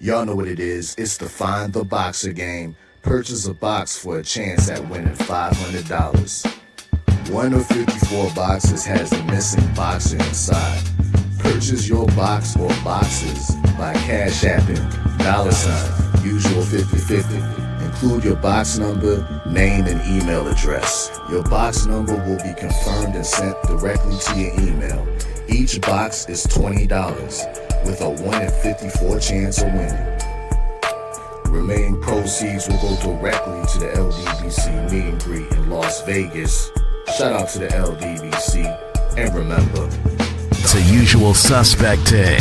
Y'all know what it is. It's the Find the Boxer game. Purchase a box for a chance at winning $500. One of 54 boxes has a missing boxer inside. Purchase your box or boxes by Cash Apping $ usual 50/50. Include your box number, name, and email address. Your box number will be confirmed and sent directly to your email. Each box is $20 with a 1 in 54 chance of winning. Remaining proceeds will go directly to the LDBC meet and greet in Las Vegas. Shout out to the LDBC, and remember, it's a usual suspect day.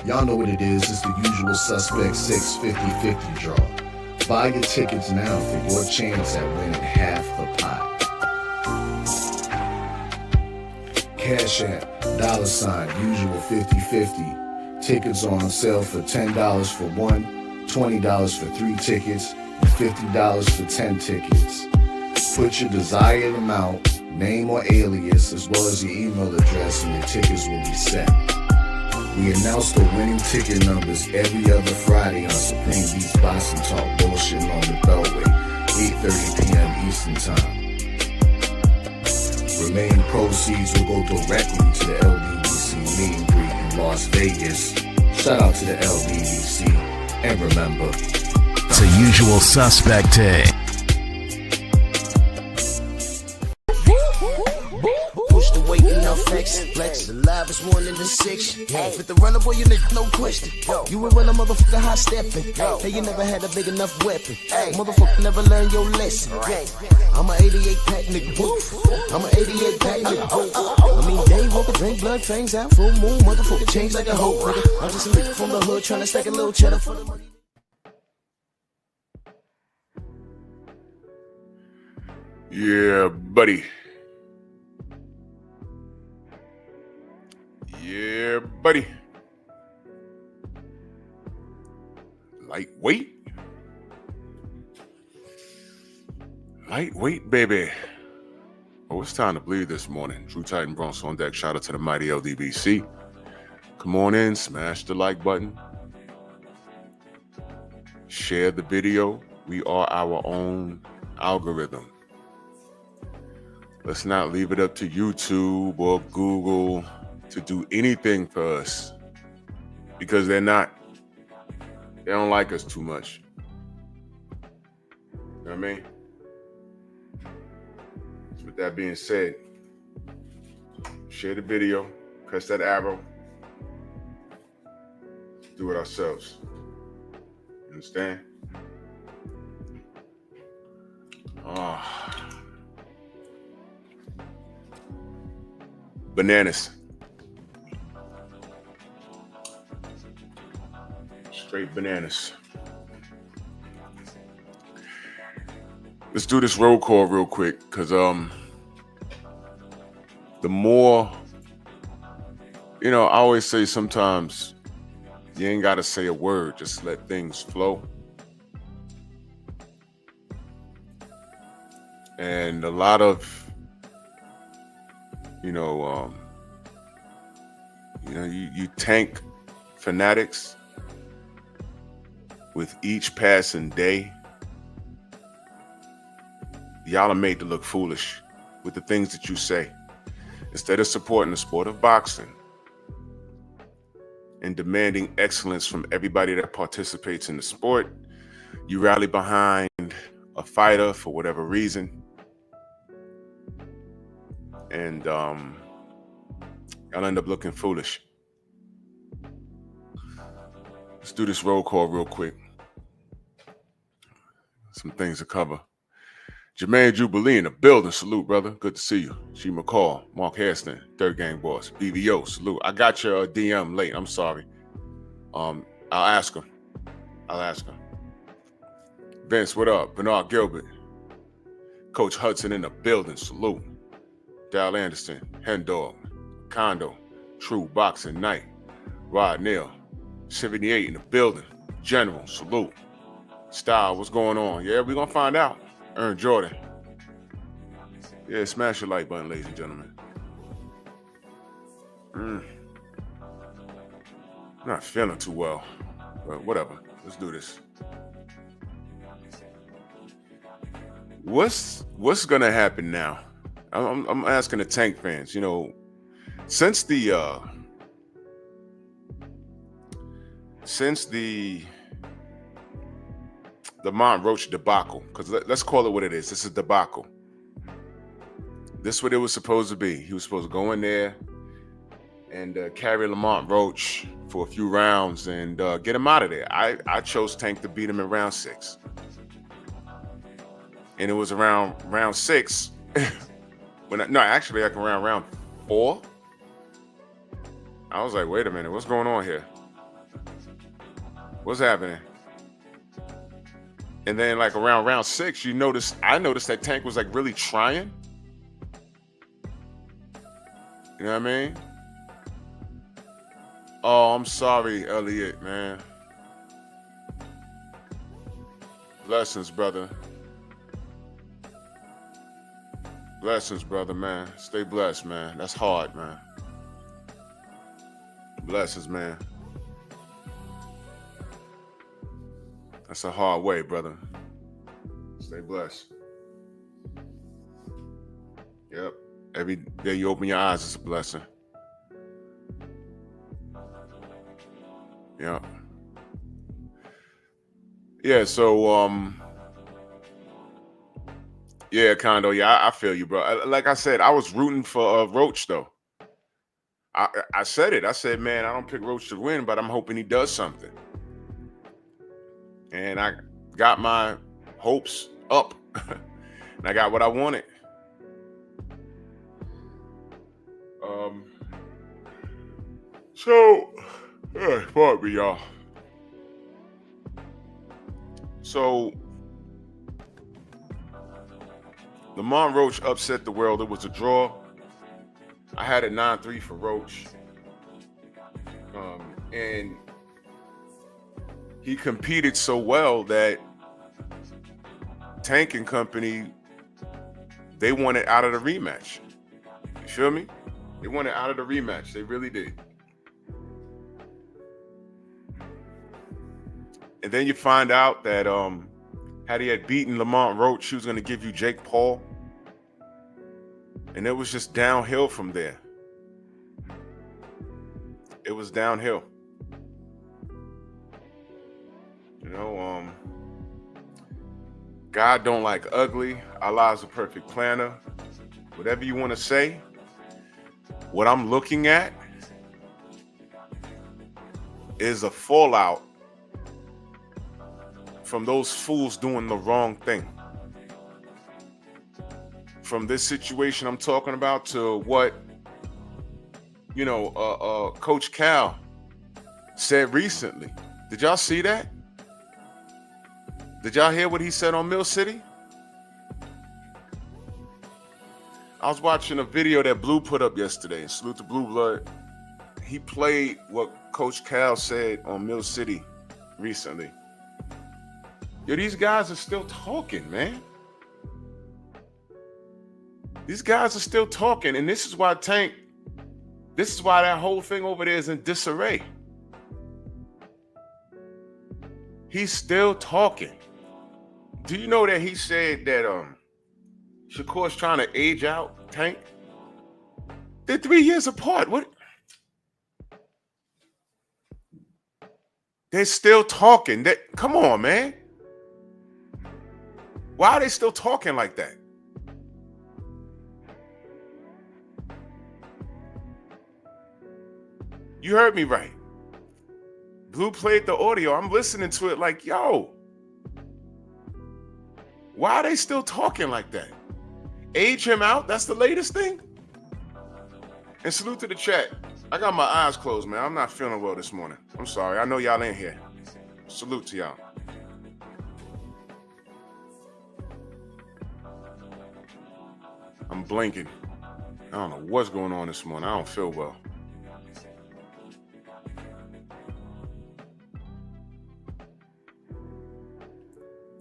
Y'all know what it is. It's the usual suspect 650-50 draw. Buy your tickets now for your chance at winning half the pot. Cash App, $ usual 50/50. Tickets are on sale for $10 for one, $20 for 3 tickets, and $50 for 10 tickets. Put your desired amount, name or alias, as well as your email address, and your tickets will be set. We announce the winning ticket numbers every other Friday on Supreme Beats Boxing Talk Bullshitting on the Beltway, 8:30 p.m. Eastern Time. Remaining proceeds will go directly to the LDBC meet and greet in Las Vegas. Shout out to the LDBC, and remember, it's a usual suspect day. Flex, the live is 1 in the 6. With the runner, boy, you nigga, no question. You will run a motherfucker high stepping. Hey, you never had a big enough weapon. Motherfucker never learned your lesson. I'm a 88 pack nigga. I'm a 88 pack nigga. I mean, day walker, drink blood, fangs out, full moon, motherfucker, change like a hoe, nigga. I'm just a nigga from the hood trying to stack a little cheddar for the money. Yeah, buddy. Yeah, buddy. Lightweight. Lightweight, baby. Oh, it's time to bleed this morning. True Titan Bronx on deck. Shout out to the mighty LDBC. Come on in, smash the like button. Share the video. We are our own algorithm. Let's not leave it up to YouTube or Google to do anything for us, because they don't like us too much. You know what I mean? So with that being said, share the video, press that arrow, do it ourselves. You understand? Bananas. Straight bananas. Let's do this roll call real quick, because the more, I always say sometimes you ain't got to say a word, just let things flow. And a lot of, you tank fanatics with each passing day. Y'all are made to look foolish with the things that you say. Instead of supporting the sport of boxing and demanding excellence from everybody that participates in the sport, you rally behind a fighter for whatever reason. And y'all end up looking foolish. Let's do this roll call real quick. Some things to cover. Jermaine Jubilee in the building. Salute, brother. Good to see you. G. McCall, Mark Hairston, Third Gang Boss, BVO. Salute. I got your DM late. I'm sorry. I'll ask him. Vince, what up? Bernard Gilbert. Coach Hudson in the building. Salute. Dal Anderson, Hen Dog, Condo, True Boxing Night, Rod Neal, 78 in the building, General, salute. Style, what's going on? Yeah, we're going to find out. Ern Jordan. Yeah, smash your like button, ladies and gentlemen. I'm not feeling too well, but whatever. Let's do this. What's gonna happen now? I'm asking the Tank fans. Since the Lamont Roach debacle, because let's call it what it is. This is a debacle. This is what it was supposed to be. He was supposed to go in there and carry Lamont Roach for a few rounds and get him out of there. I chose Tank to beat him in round 6. And it was around round 6 actually like around round 4. I was like, wait a minute, what's going on here? What's happening? And then like around round 6, I noticed that Tank was like really trying. You know what I mean? Oh, I'm sorry, Elliot, man. Blessings, brother. Blessings, brother, man. Stay blessed, man. That's hard, man. Blessings, man. That's a hard way, brother. Stay blessed. Yep. Every day you open your eyes, it's a blessing. Yeah. Yeah, so yeah, Kondo, yeah, I feel you, bro. Like I said, I was rooting for Roach though. I said it. I said, man, I don't pick Roach to win, but I'm hoping he does something. And I got my hopes up. And I got what I wanted. Pardon me, y'all. So, Lamont Roach upset the world. It was a draw. I had it 9-3 for Roach. And he competed so well that Tank and company, they wanted out of the rematch. You feel me? They wanted out of the rematch. They really did. And then you find out that had he had beaten Lamont Roach, he was going to give you Jake Paul. And it was just downhill from there. It was downhill. God don't like ugly. Allah's a perfect planner. Whatever you want to say, what I'm looking at is a fallout from those fools doing the wrong thing. From this situation I'm talking about to what, Coach Cal said recently. Did y'all see that? Did y'all hear what he said on Mill City? I was watching a video that Blue put up yesterday, and salute to Blue Blood. He played what Coach Cal said on Mill City recently. Yo, these guys are still talking, man. These guys are still talking, and this is why that whole thing over there is in disarray. He's still talking. Do you know that he said that Shakur's trying to age out Tank? They're 3 years apart. What? They're still talking. Come on, man. Why are they still talking like that? You heard me right. Blue played the audio. I'm listening to it like, yo, why are they still talking like that? Age him out? That's the latest thing? And salute to the chat. I got my eyes closed, man. I'm not feeling well this morning. I'm sorry. I know y'all ain't here. Salute to y'all. I'm blinking. I don't know what's going on this morning. I don't feel well.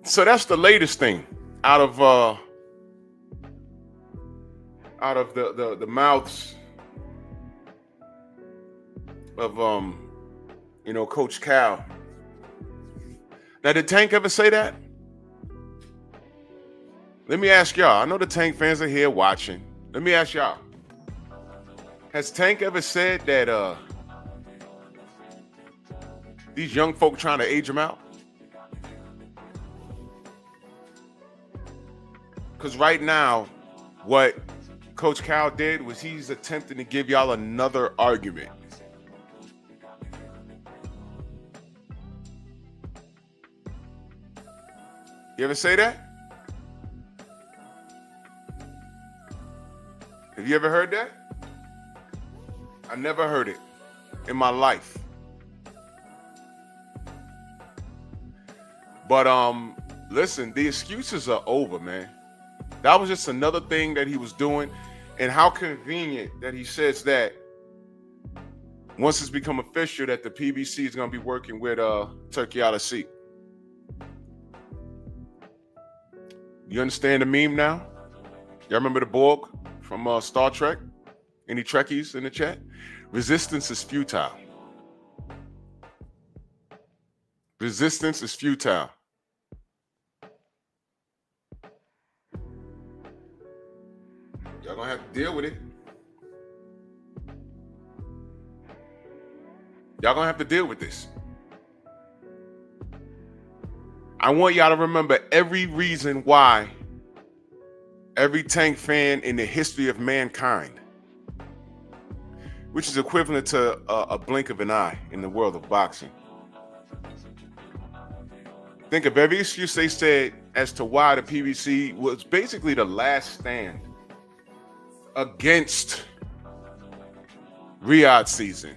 So that's the latest thing out of out of the mouths of Coach Cal. Now, did Tank ever say that? Let me ask y'all. I know the Tank fans are here watching. Let me ask y'all. Has Tank ever said that these young folk trying to age him out? Because right now, what Coach Cal did was he's attempting to give y'all another argument. You ever say that? Have you ever heard that? I never heard it in my life. But listen, the excuses are over, man. That was just another thing that he was doing. And how convenient that he says that once it's become official that the PBC is going to be working with Turki out of seat. You understand the meme now? Y'all remember the Borg from Star Trek? Any Trekkies in the chat? Resistance is futile. Resistance is futile. Y'all gonna have to deal with it. Y'all gonna have to deal with this. I want y'all to remember every reason why every Tank fan in the history of mankind, which is equivalent to a blink of an eye in the world of boxing. Think of every excuse they said as to why the PBC was basically the last stand against Riyadh season.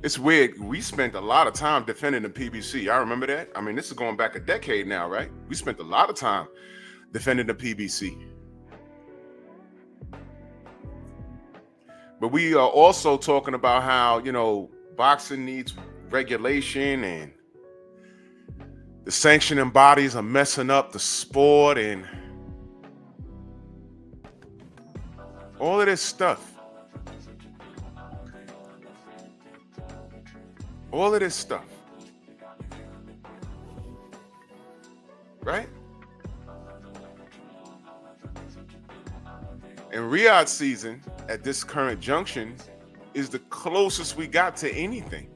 It's weird. We spent a lot of time defending the PBC. I remember that. I mean, this is going back a decade now, right? We spent a lot of time defending the PBC. But we are also talking about how, boxing needs regulation and the sanctioning bodies are messing up the sport and all of this stuff. All of this stuff. Right? And Riyadh season at this current junction is the closest we got to anything.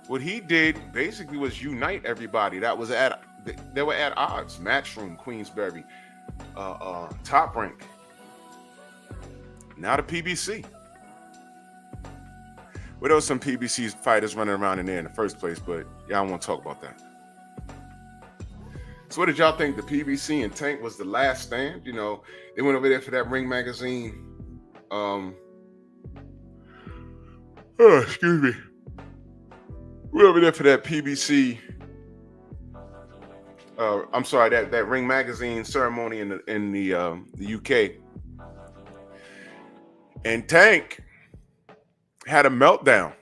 What he did basically was unite everybody that was they were at odds. Matchroom, Queensberry, Top Rank. Now the PBC. Well, there was some PBC fighters running around in there in the first place, but y'all don't want to talk about that. So what did y'all think? The PBC and Tank was the last stand? They went over there for that Ring magazine. Excuse me. We were over there for that PBC. I'm sorry, that Ring magazine ceremony in the UK. And Tank had a meltdown.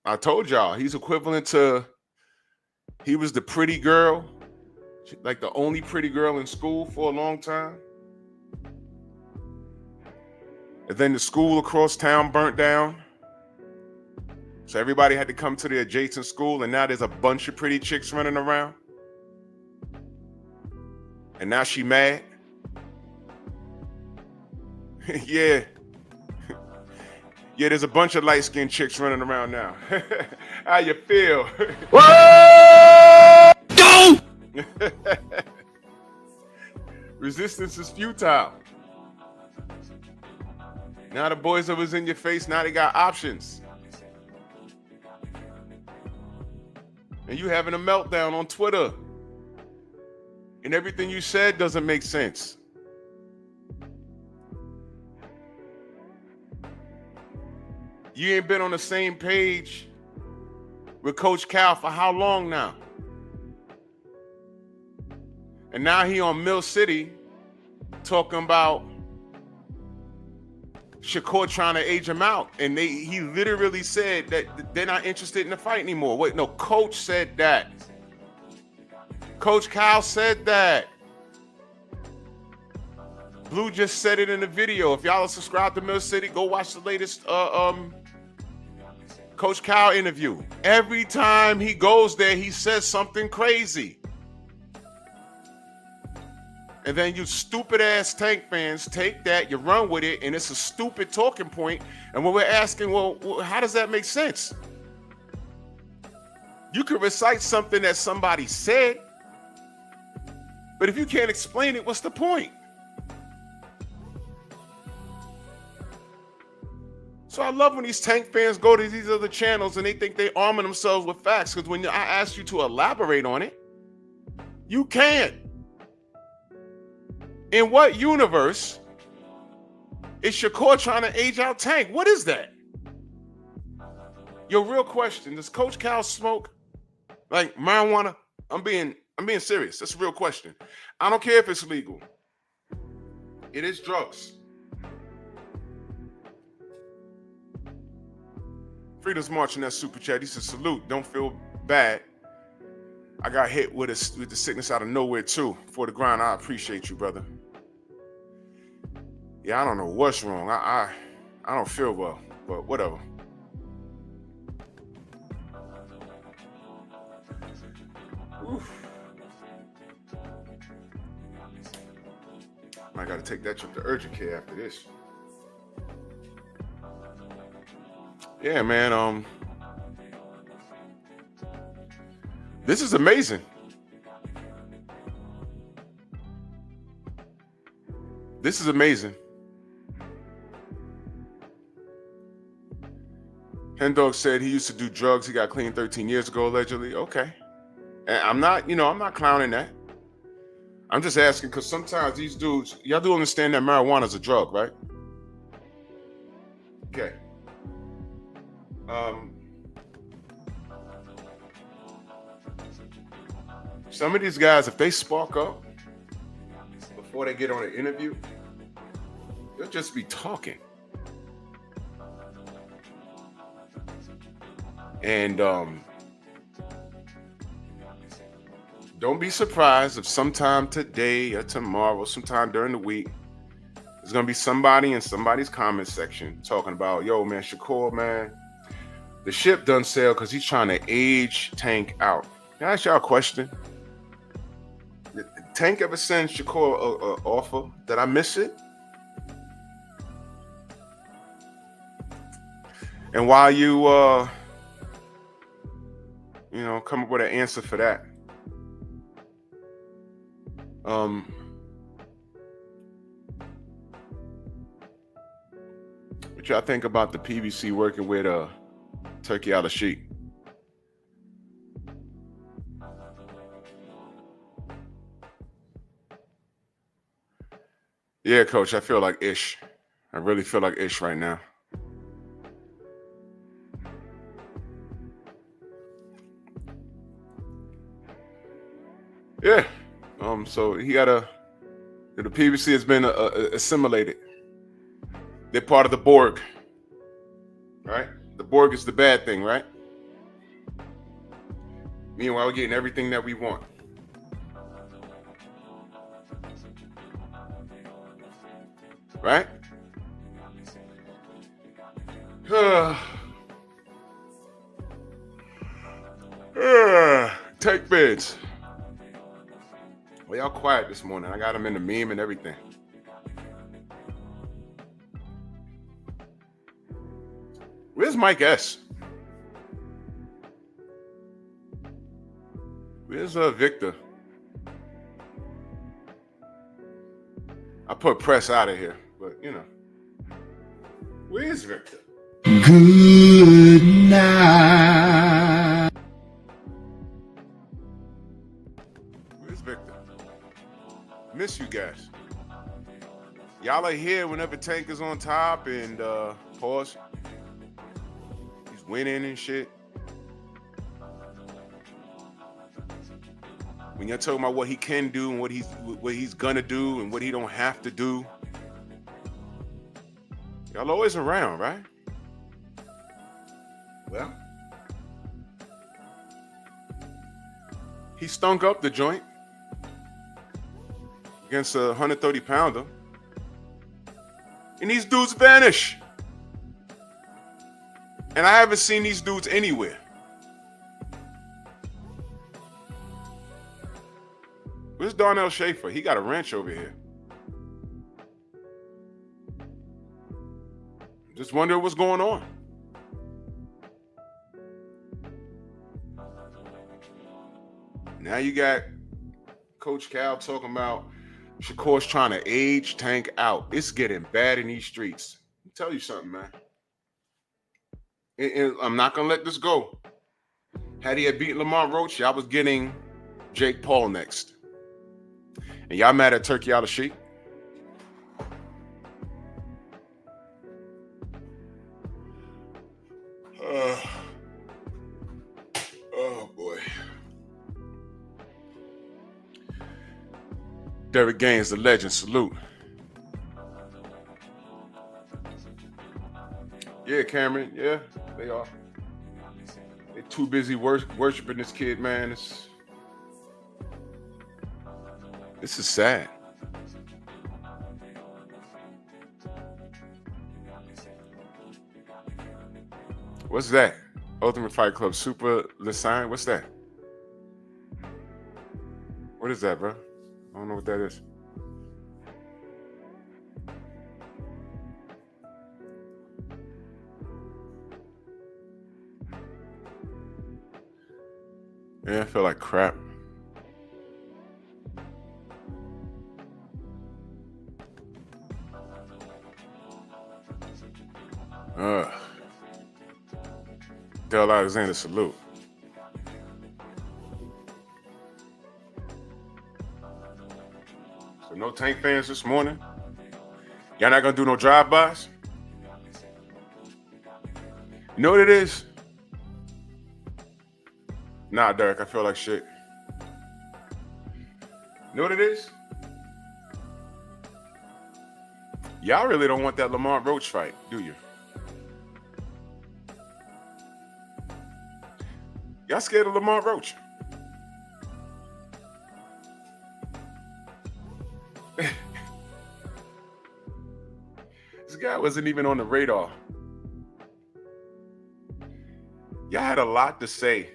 I told y'all he's equivalent to, he was the pretty girl, like the only pretty girl in school for a long time. And then the school across town burnt down. So everybody had to come to the adjacent school, and now there's a bunch of pretty chicks running around. And now she mad. Yeah. Yeah, there's a bunch of light-skinned chicks running around now. How you feel? Go! Resistance is futile. Now the boys that was in your face, now they got options. And you having a meltdown on Twitter. And everything you said doesn't make sense. You ain't been on the same page with Coach Cal for how long now? And now he on Mill City talking about Shakur trying to age him out, and he literally said that they're not interested in the fight anymore. Wait, no, Coach said that. Coach Kyle said that. Blue just said it in the video. If y'all are subscribed to Mill City, go watch the latest Coach Kyle interview. Every time he goes there, he says something crazy. And then you stupid ass Tank fans take that, you run with it, and it's a stupid talking point. And when we're asking, well, how does that make sense? You could recite something that somebody said, but if you can't explain it, what's the point? So I love when these Tank fans go to these other channels and they think they arming themselves with facts, because when I ask you to elaborate on it, you can't. In what universe is Shakur trying to age out Tank? What is that? Your real question, does Coach Cal smoke like marijuana? I'm being serious. That's a real question. I don't care if it's legal. It is drugs. Freedom's marching that super chat. He said, salute, don't feel bad. I got hit with the sickness out of nowhere too. For the grind, I appreciate you, brother. Yeah, I don't know what's wrong. I don't feel well, but whatever. Oof. I gotta take that trip to urgent care after this. Yeah, man. This is amazing. This is amazing. Hendog said he used to do drugs. He got clean 13 years ago, allegedly. Okay. And I'm not clowning that. I'm just asking because sometimes these dudes, y'all do understand that marijuana is a drug, right? Okay. Some of these guys, if they spark up before they get on an interview, they'll just be talking. And don't be surprised if sometime today or tomorrow, sometime during the week, there's gonna be somebody in somebody's comment section talking about, yo, man, Shakur, man, the ship done sail because he's trying to age Tank out. Can I ask y'all a question? Did Tank ever send Shakur an offer? Did I miss it? And while you, come up with an answer for that, what y'all think about the PBC working with Turki al-Sheikh? Yeah, coach, I feel like Ish. I really feel like Ish right now. Yeah. So he got the PBC has been assimilated. They're part of the Borg, right? The Borg is the bad thing, right? Meanwhile, we're getting everything that we want. Right? Take bids. Well, y'all quiet this morning. I got them in the meme and everything. Where's Mike S? Where's Victor? I put press out of here, but where's Victor? Good night. Where's Victor? Miss you guys. Y'all are here whenever Tank is on top and pause. He's winning and shit. When you're talking about what he can do and what he's gonna do and what he don't have to do, Y'all always around, right? Well, he stunk up the joint against a 130-pounder. And these dudes vanish. And I haven't seen these dudes anywhere. Where's Darnell Schaefer? He got a ranch over here. Just wonder what's going on. Now you got Coach Cal talking about Shakur's trying to age Tank out. It's getting bad in these streets. I'll tell you something, man. And I'm not going to let this go. Had he had beaten Lamont Roach, y'all was getting Jake Paul next. And y'all mad at Turki Al-Sheikh? Oh, boy. Derrick Gaines, the legend. Salute. Yeah, Cameron. Yeah, they are. They're too busy worshiping this kid, man. This is sad. What's that? Ultimate Fight Club Super Lissign? What's that? What is that, bro? I don't know what that is. Yeah, I feel like crap. Del Alexander, salute. So no Tank fans this morning? Y'all not gonna do no drive-bys? You know what it is? Nah, Derek, I feel like shit. You know what it is? Y'all really don't want that Lamont Roach fight, do you? Y'all scared of Lamont Roach? This guy wasn't even on the radar. Y'all had a lot to say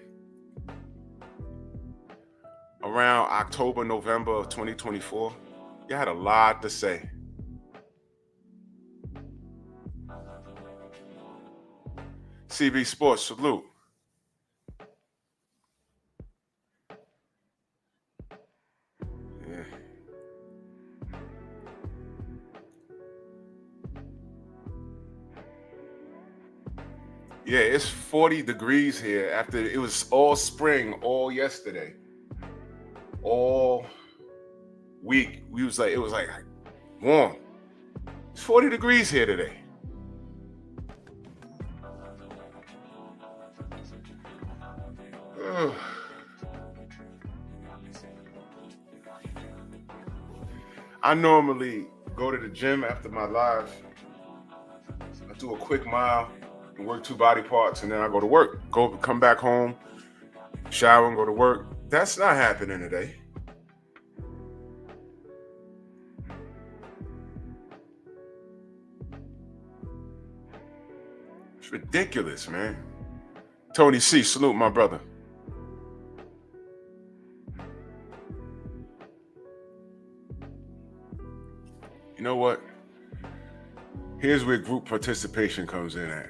around October, November of 2024. Y'all had a lot to say. CB Sports, salute. Yeah, it's 40 degrees here after it was all spring all yesterday. All week. It was like warm. It's 40 degrees here today. Ugh. I normally go to the gym after my live. I do a quick mile and work 2 body parts, and then I go to work. Come back home, shower, and go to work. That's not happening today. It's ridiculous, man. Tony C, salute my brother. You know what? Here's where group participation comes in at.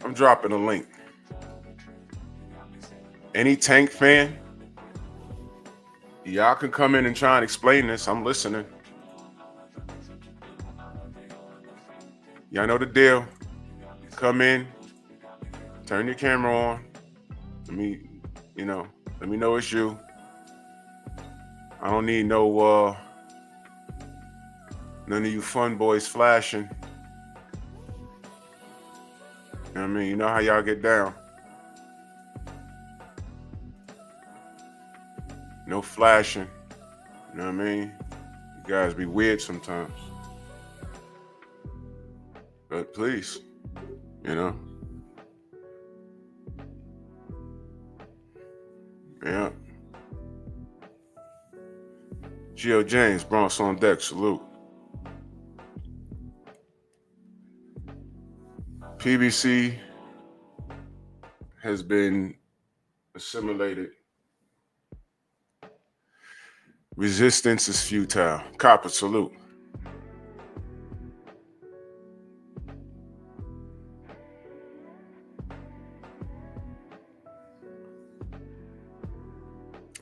I'm dropping a link. Any Tank fan, y'all can come in and try and explain this. I'm listening. Y'all know the deal. Come in, turn your camera on. Let me know it's you. I don't need none of you fun boys flashing. You know what I mean? You know how y'all get down. No flashing. You know what I mean? You guys be weird sometimes. But please, you know. Yeah. Gio James, Bronx on deck, salute. PBC has been assimilated. Resistance is futile. Copper, salute.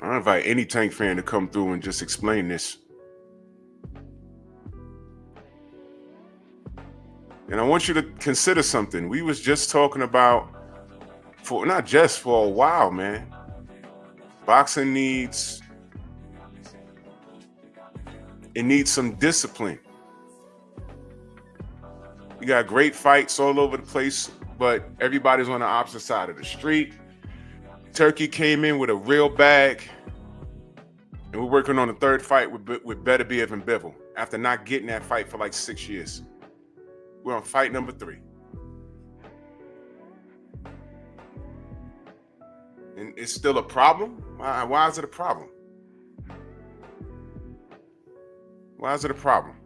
I invite any Tank fan to come through and just explain this. And I want you to consider something. We was just talking about, for not just for a while, man. Boxing needs some discipline. You got great fights all over the place, but everybody's on the opposite side of the street. Turki came in with a real bag, and we're working on the third fight with Beterbiev and Bivol after not getting that fight for like 6 years. We're on fight number 3. And it's still a problem? Why is it a problem? Why is it a problem?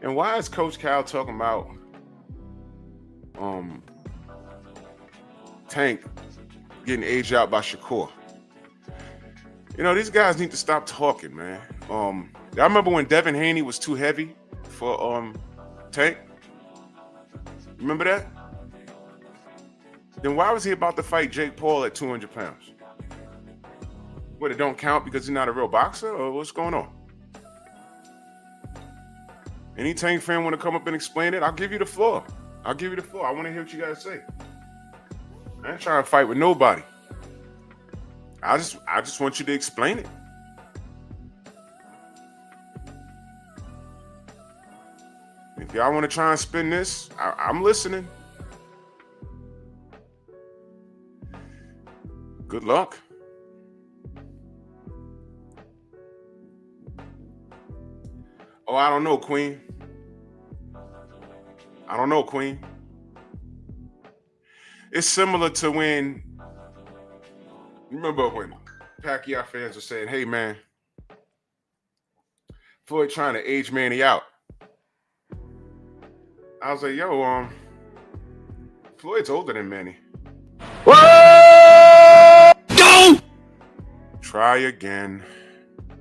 And why is Coach Cal talking about Tank getting aged out by Shakur? You know, these guys need to stop talking, man. I remember when Devin Haney was too heavy for Tank. Remember that? Then why was he about to fight Jake Paul at 200 pounds? What, it don't count because he's not a real boxer, or what's going on? Any Tank fan want to come up and explain it? I'll give you the floor. I want to hear what you guys say. I ain't trying to fight with nobody. I just want you to explain it. If y'all want to try and spin this, I'm listening. Good luck. Oh, I don't know, Queen. It's similar to when, remember when Pacquiao fans were saying, hey, man, Floyd trying to age Manny out. I was like, yo, Floyd's older than Manny. Go! Try again.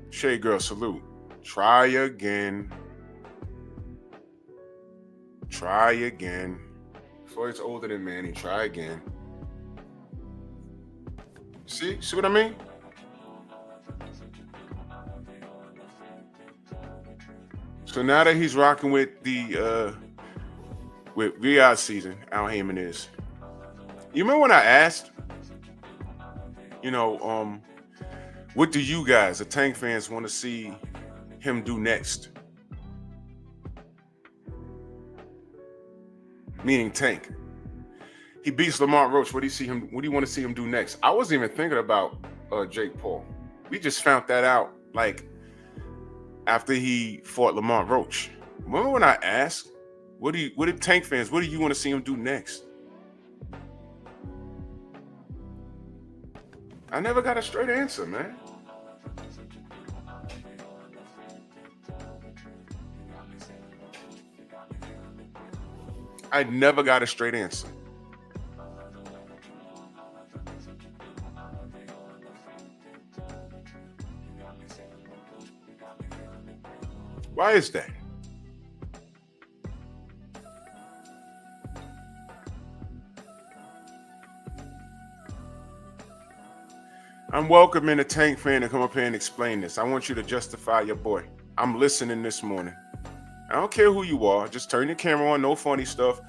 Shea Girl, salute. Try again. Floyd's older than Manny. Try again. See what I mean? So now that he's rocking with the with Riyadh season, Al Heyman is. You remember when I asked, what do you guys, the Tank fans, want to see him do next? Meaning Tank. He beats Lamont Roach. What do you want to see him do next? I wasn't even thinking about Jake Paul. We just found that out like after he fought Lamont Roach. Remember when I asked, what did Tank fans, what do you want to see him do next? I never got a straight answer, man. I never got a straight answer. Why is that? I'm welcoming a Tank fan to come up here and explain this. I want you to justify your boy. I'm listening this morning. I don't care who you are. Just turn your camera on. No funny stuff.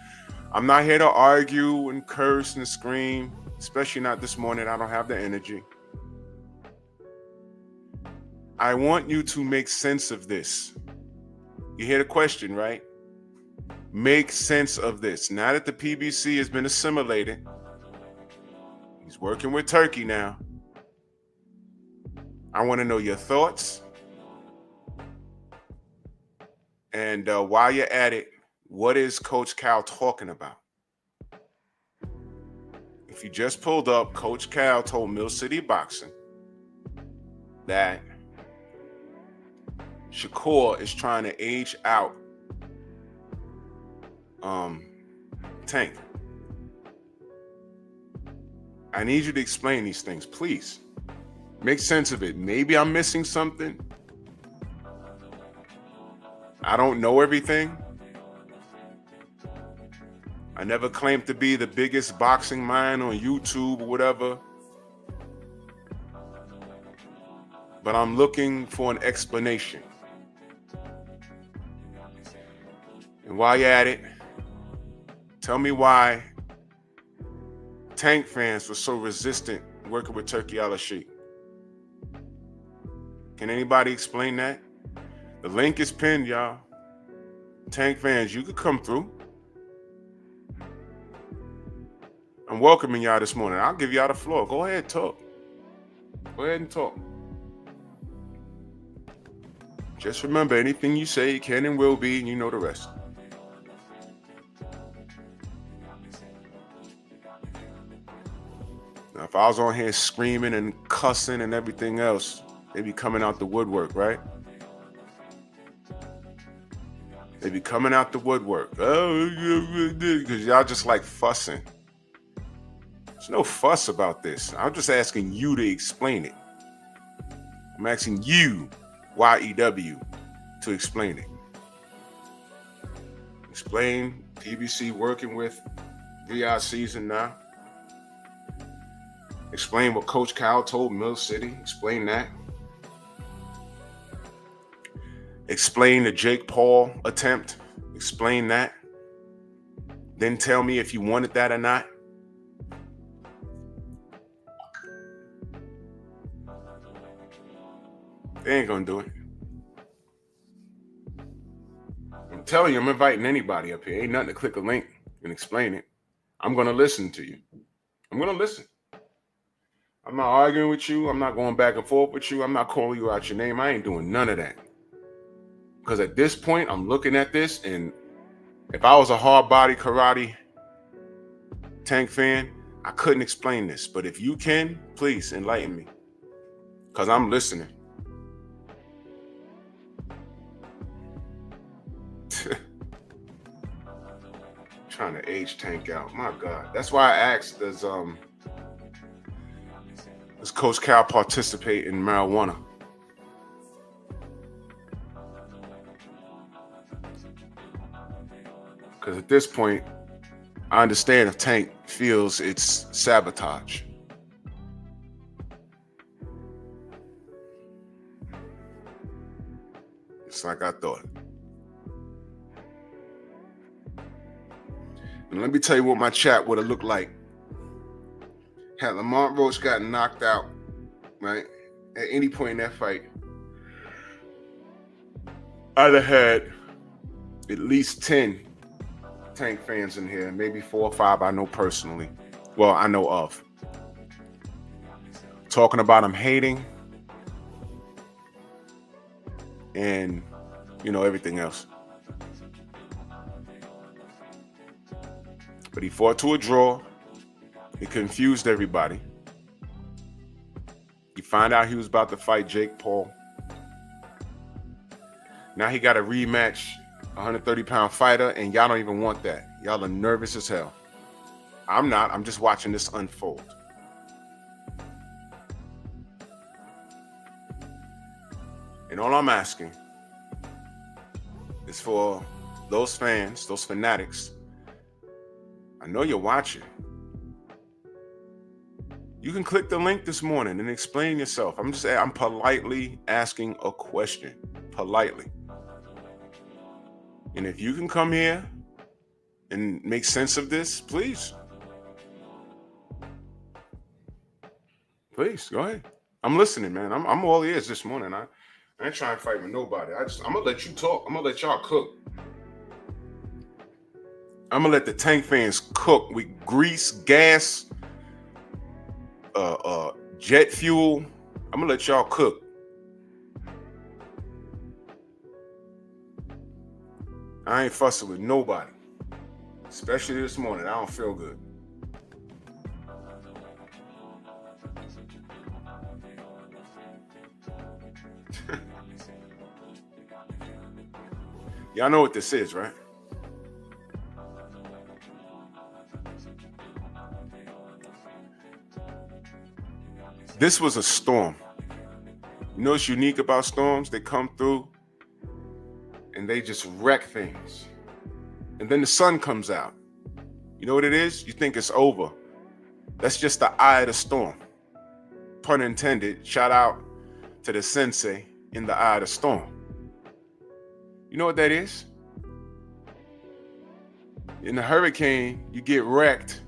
I'm not here to argue and curse and scream, especially not this morning. I don't have the energy. I want you to make sense of this. You hear the question, right? Make sense of this. Now that the PBC has been assimilated, he's working with Turki now. I want to know your thoughts. And while you're at it, what is Coach Cal talking about? If you just pulled up, Coach Cal told Mill City Boxing that Shakur is trying to age out Tank. I need you to explain these things, please. Make sense of it. Maybe I'm missing something. I don't know everything. I never claimed to be the biggest boxing mind on YouTube or whatever. But I'm looking for an explanation. And while you're at it, tell me why Tank fans were so resistant working with Turki Al-Sheikh. Can anybody explain that? The link is pinned, y'all. Tank fans, you could come through. I'm welcoming y'all this morning. I'll give y'all the floor. Go ahead, talk. Go ahead and talk. Just remember, anything you say can and will be, and you know the rest. Now, if I was on here screaming and cussing and everything else, they'd be coming out the woodwork, right? They be coming out the woodwork. Oh, because y'all just like fussing. There's no fuss about this. I'm just asking you to explain it. I'm asking you, YEW, to explain it. Explain PBC working with VI season now. Explain what Coach Cal told Mill City. Explain that. Explain the Jake Paul attempt. Explain that. Then tell me if you wanted that or not. They ain't gonna do it. I'm telling you, I'm inviting anybody up here. Ain't nothing to click a link and explain it. I'm gonna listen to you. I'm gonna listen. I'm not arguing with you. I'm not going back and forth with you. I'm not calling you out your name. I ain't doing none of that. Because at this point, I'm looking at this, and if I was a hard-body karate Tank fan, I couldn't explain this. But if you can, please enlighten me. Because I'm listening. Trying to age Tank out. My God. That's why I asked, does Coach Cal participate in marijuana? Because at this point, I understand if Tank feels it's sabotage. It's like I thought. And let me tell you what my chat would have looked like had Lamont Roach gotten knocked out, right? At any point in that fight, I'd have had at least 10 Tank fans in here, maybe 4 or 5 I know personally. Well, I know of. Talking about him hating and, everything else. But he fought to a draw. It confused everybody. He found out he was about to fight Jake Paul. Now he got a rematch, 130-pound fighter, and y'all don't even want that. Y'all are nervous as hell. I'm not. I'm just watching this unfold. And all I'm asking is for those fans, those fanatics. I know you're watching. You can click the link this morning and explain yourself. I'm politely asking a question. Politely. And if you can come here and make sense of this, please. Please, go ahead. I'm listening, man. I'm all ears this morning. I ain't trying to fight with nobody. I'm gonna let you talk. I'm gonna let y'all cook. I'm gonna let the Tank fans cook with grease, gas, jet fuel. I'm gonna let y'all cook. I ain't fussing with nobody. Especially this morning. I don't feel good. Y'all know what this is, right? This was a storm. You know what's unique about storms? They come through and they just wreck things. And then the sun comes out. You know what it is? You think it's over. That's just the eye of the storm. Pun intended. Shout out to the sensei in the eye of the storm. You know what that is? In a hurricane, you get wrecked.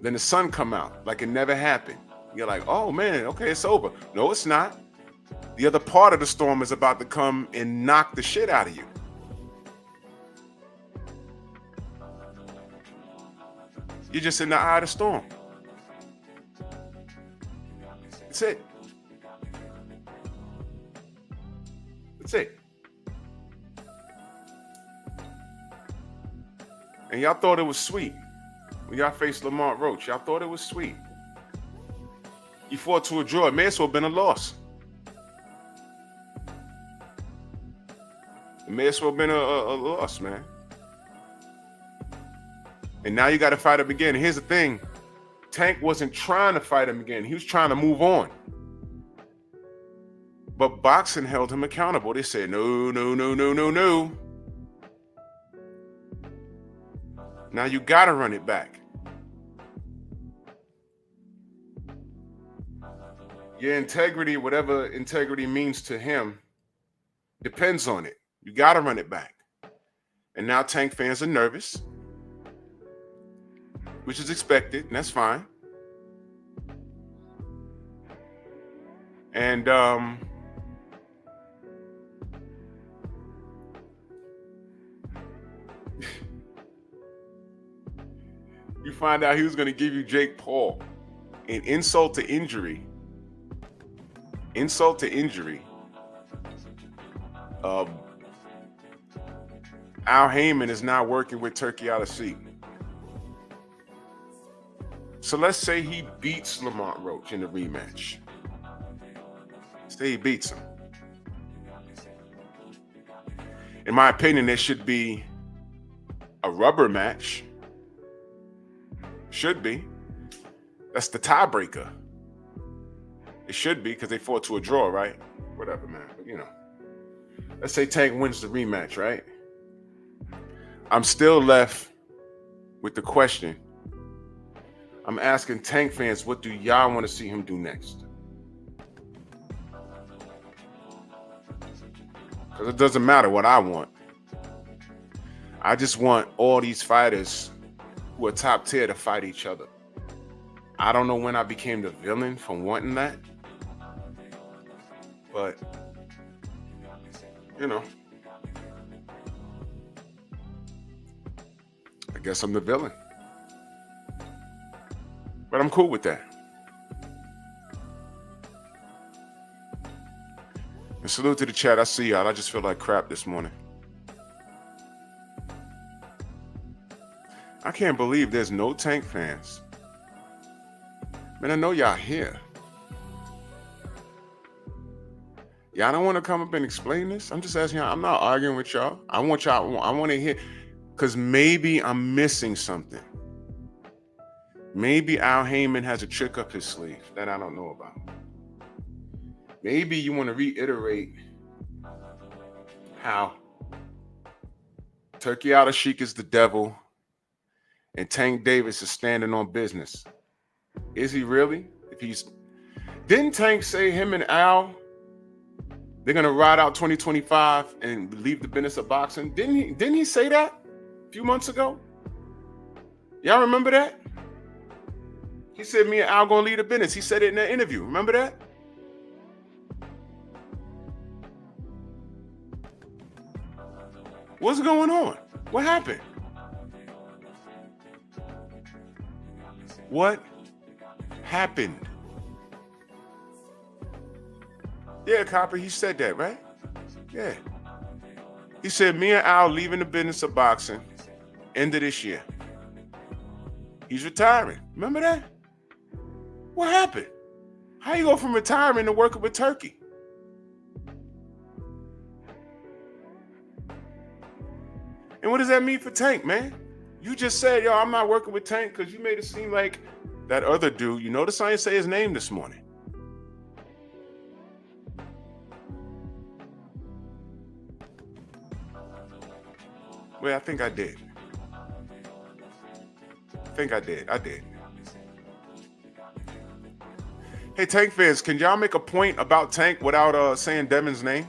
Then the sun come out like it never happened. You're like, oh man, okay, it's over. No, it's not. The other part of the storm is about to come and knock the shit out of you. You're just in the eye of the storm. That's it. That's it. And y'all thought it was sweet. When y'all faced Lamont Roach, y'all thought it was sweet. You fought to a draw. It may as well have been a loss. It may as well have been a loss, man. And now you got to fight him again. Here's the thing. Tank wasn't trying to fight him again. He was trying to move on. But boxing held him accountable. They said, no, no, no, no, no, no. Now you got to run it back. Your integrity, whatever integrity means to him, depends on it. You got to run it back. And now Tank fans are nervous, which is expected, and that's fine. And you find out he was going to give you Jake Paul. An insult to injury. Insult to injury. Al Heyman is now working with Turki out of seat. So let's say he beats Lamont Roach in the rematch. Say he beats him. In my opinion, there should be a rubber match. Should be. That's the tiebreaker. It should be because they fought to a draw, right? Whatever, man. But, you know. Let's say Tank wins the rematch, right? I'm still left with the question. I'm asking Tank fans, what do y'all want to see him do next? Because it doesn't matter what I want. I just want all these fighters who are top tier to fight each other. I don't know when I became the villain for wanting that. But, you know, I guess I'm the villain. But I'm cool with that. And salute to the chat. I see y'all. I just feel like crap this morning. I can't believe there's no Tank fans. Man, I know y'all here. Y'all don't want to come up and explain this? I'm just asking y'all. I'm not arguing with y'all. I want to hear, because maybe I'm missing something. Maybe Al Heyman has a trick up his sleeve that I don't know about. Maybe you want to reiterate how Turki Al-Sheikh is the devil and Tank Davis is standing on business. Is he really? Didn't Tank say him and Al, they're gonna ride out 2025 and leave the business of boxing? Didn't he say that a few months ago? Y'all remember that? He said me and Al gonna leave the business. He said it in that interview. Remember that? What's going on? What happened? What happened? Yeah, Copper, he said that, right? Yeah. He said, me and Al leaving the business of boxing end of this year. He's retiring. Remember that? What happened? How you go from retiring to working with Turki? And what does that mean for Tank, man? You just said, yo, I'm not working with Tank because you made it seem like that other dude. You notice I didn't say his name this morning. Well, I think I did. I did. Hey, Tank fans, can y'all make a point about Tank without saying Devin's name?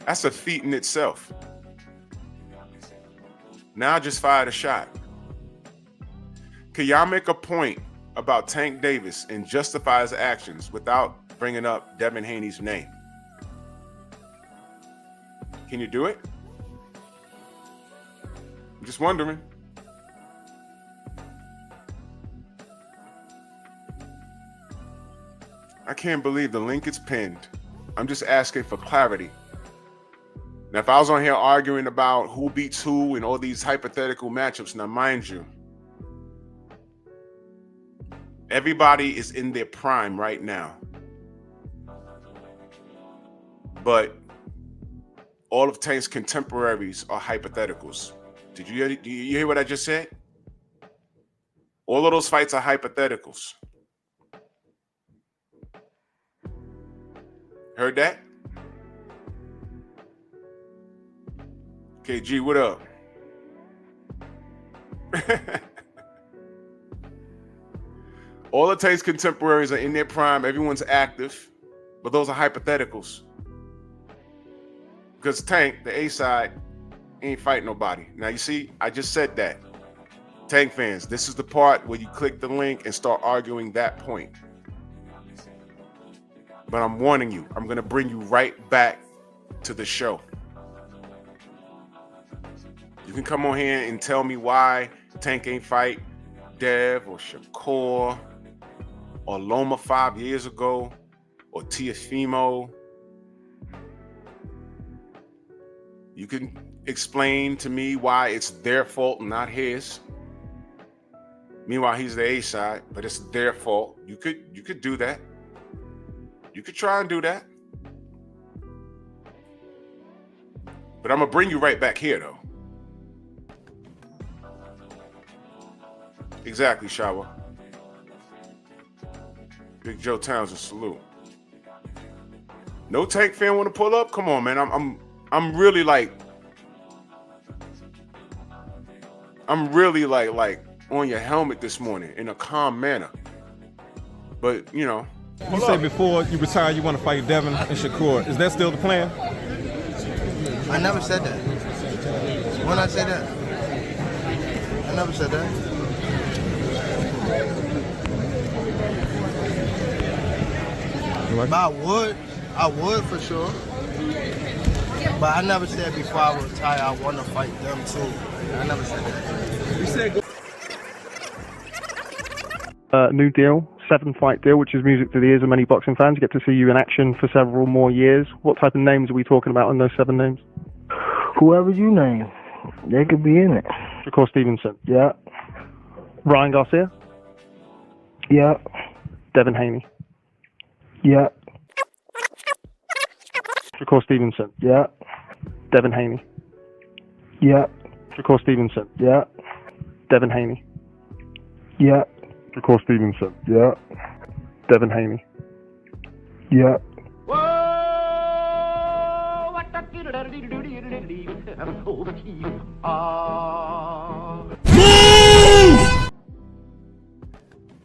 That's a feat in itself. Now I just fired a shot. Can y'all make a point about Tank Davis and justify his actions without bringing up Devin Haney's name? Can you do it? I'm just wondering. I can't believe the link is pinned. I'm just asking for clarity. Now, if I was on here arguing about who beats who and all these hypothetical matchups, now mind you, everybody is in their prime right now. But all of Tank's contemporaries are hypotheticals. Do you hear what I just said? All of those fights are hypotheticals. Heard that? KG, what up? All of Tank's contemporaries are in their prime. Everyone's active, but those are hypotheticals. Because Tank, the A side, ain't fighting nobody. Now you see, I just said that. Tank fans, this is the part where you click the link and start arguing that point. But I'm warning you, I'm gonna bring you right back to the show. You can come on here and tell me why Tank ain't fight Dev or Shakur or Loma 5 years ago or Tiafimo. You can explain to me why it's their fault and not his. Meanwhile, he's the A side, but it's their fault. You could do that. You could try and do that. But I'm gonna bring you right back here though. Exactly, Shawa. Big Joe Townsend, salute. No Tank fan want to pull up? Come on, man. I'm really like on your helmet this morning in a calm manner. But you know. You said before you retire, you want to fight Devin and Shakur. Is that still the plan? I never said that. When I said that? I never said that. But I would for sure. But I never said before I retire I want to fight them too. I never said that. You said New deal, 7-fight deal, which is music to the ears of many boxing fans. Get to see you in action for several more years. What type of names are we talking about in those 7 names? Whoever you name, they could be in it. Shakur Stevenson. Yeah. Ryan Garcia. Yeah. Devin Haney. Yeah. Shakur Stevenson. Yeah. Devin Haney. Yeah. Shakur Stevenson. Yeah. Devin Haney. Yeah. Shakur Stevenson. Yeah. Devin Haney. Yeah.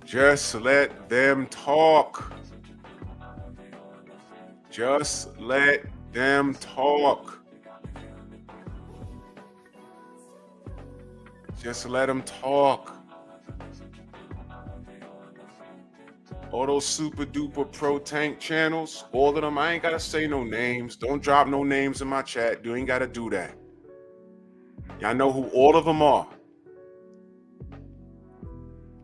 Just let them talk. Just let them talk. Just let them talk. All those super duper pro Tank channels, all of them, I ain't gotta say no names. Don't drop no names in my chat. You ain't gotta do that. Y'all know who all of them are.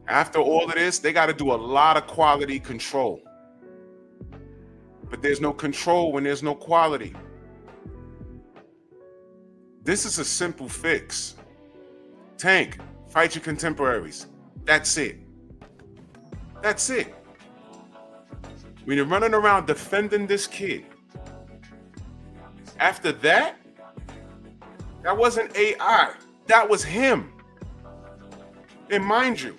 After all of this, they gotta do a lot of quality control. But there's no control when there's no quality. This is a simple fix. Tank, fight your contemporaries. That's it. That's it. When you're running around defending this kid, after that, that wasn't AI. That was him. And mind you,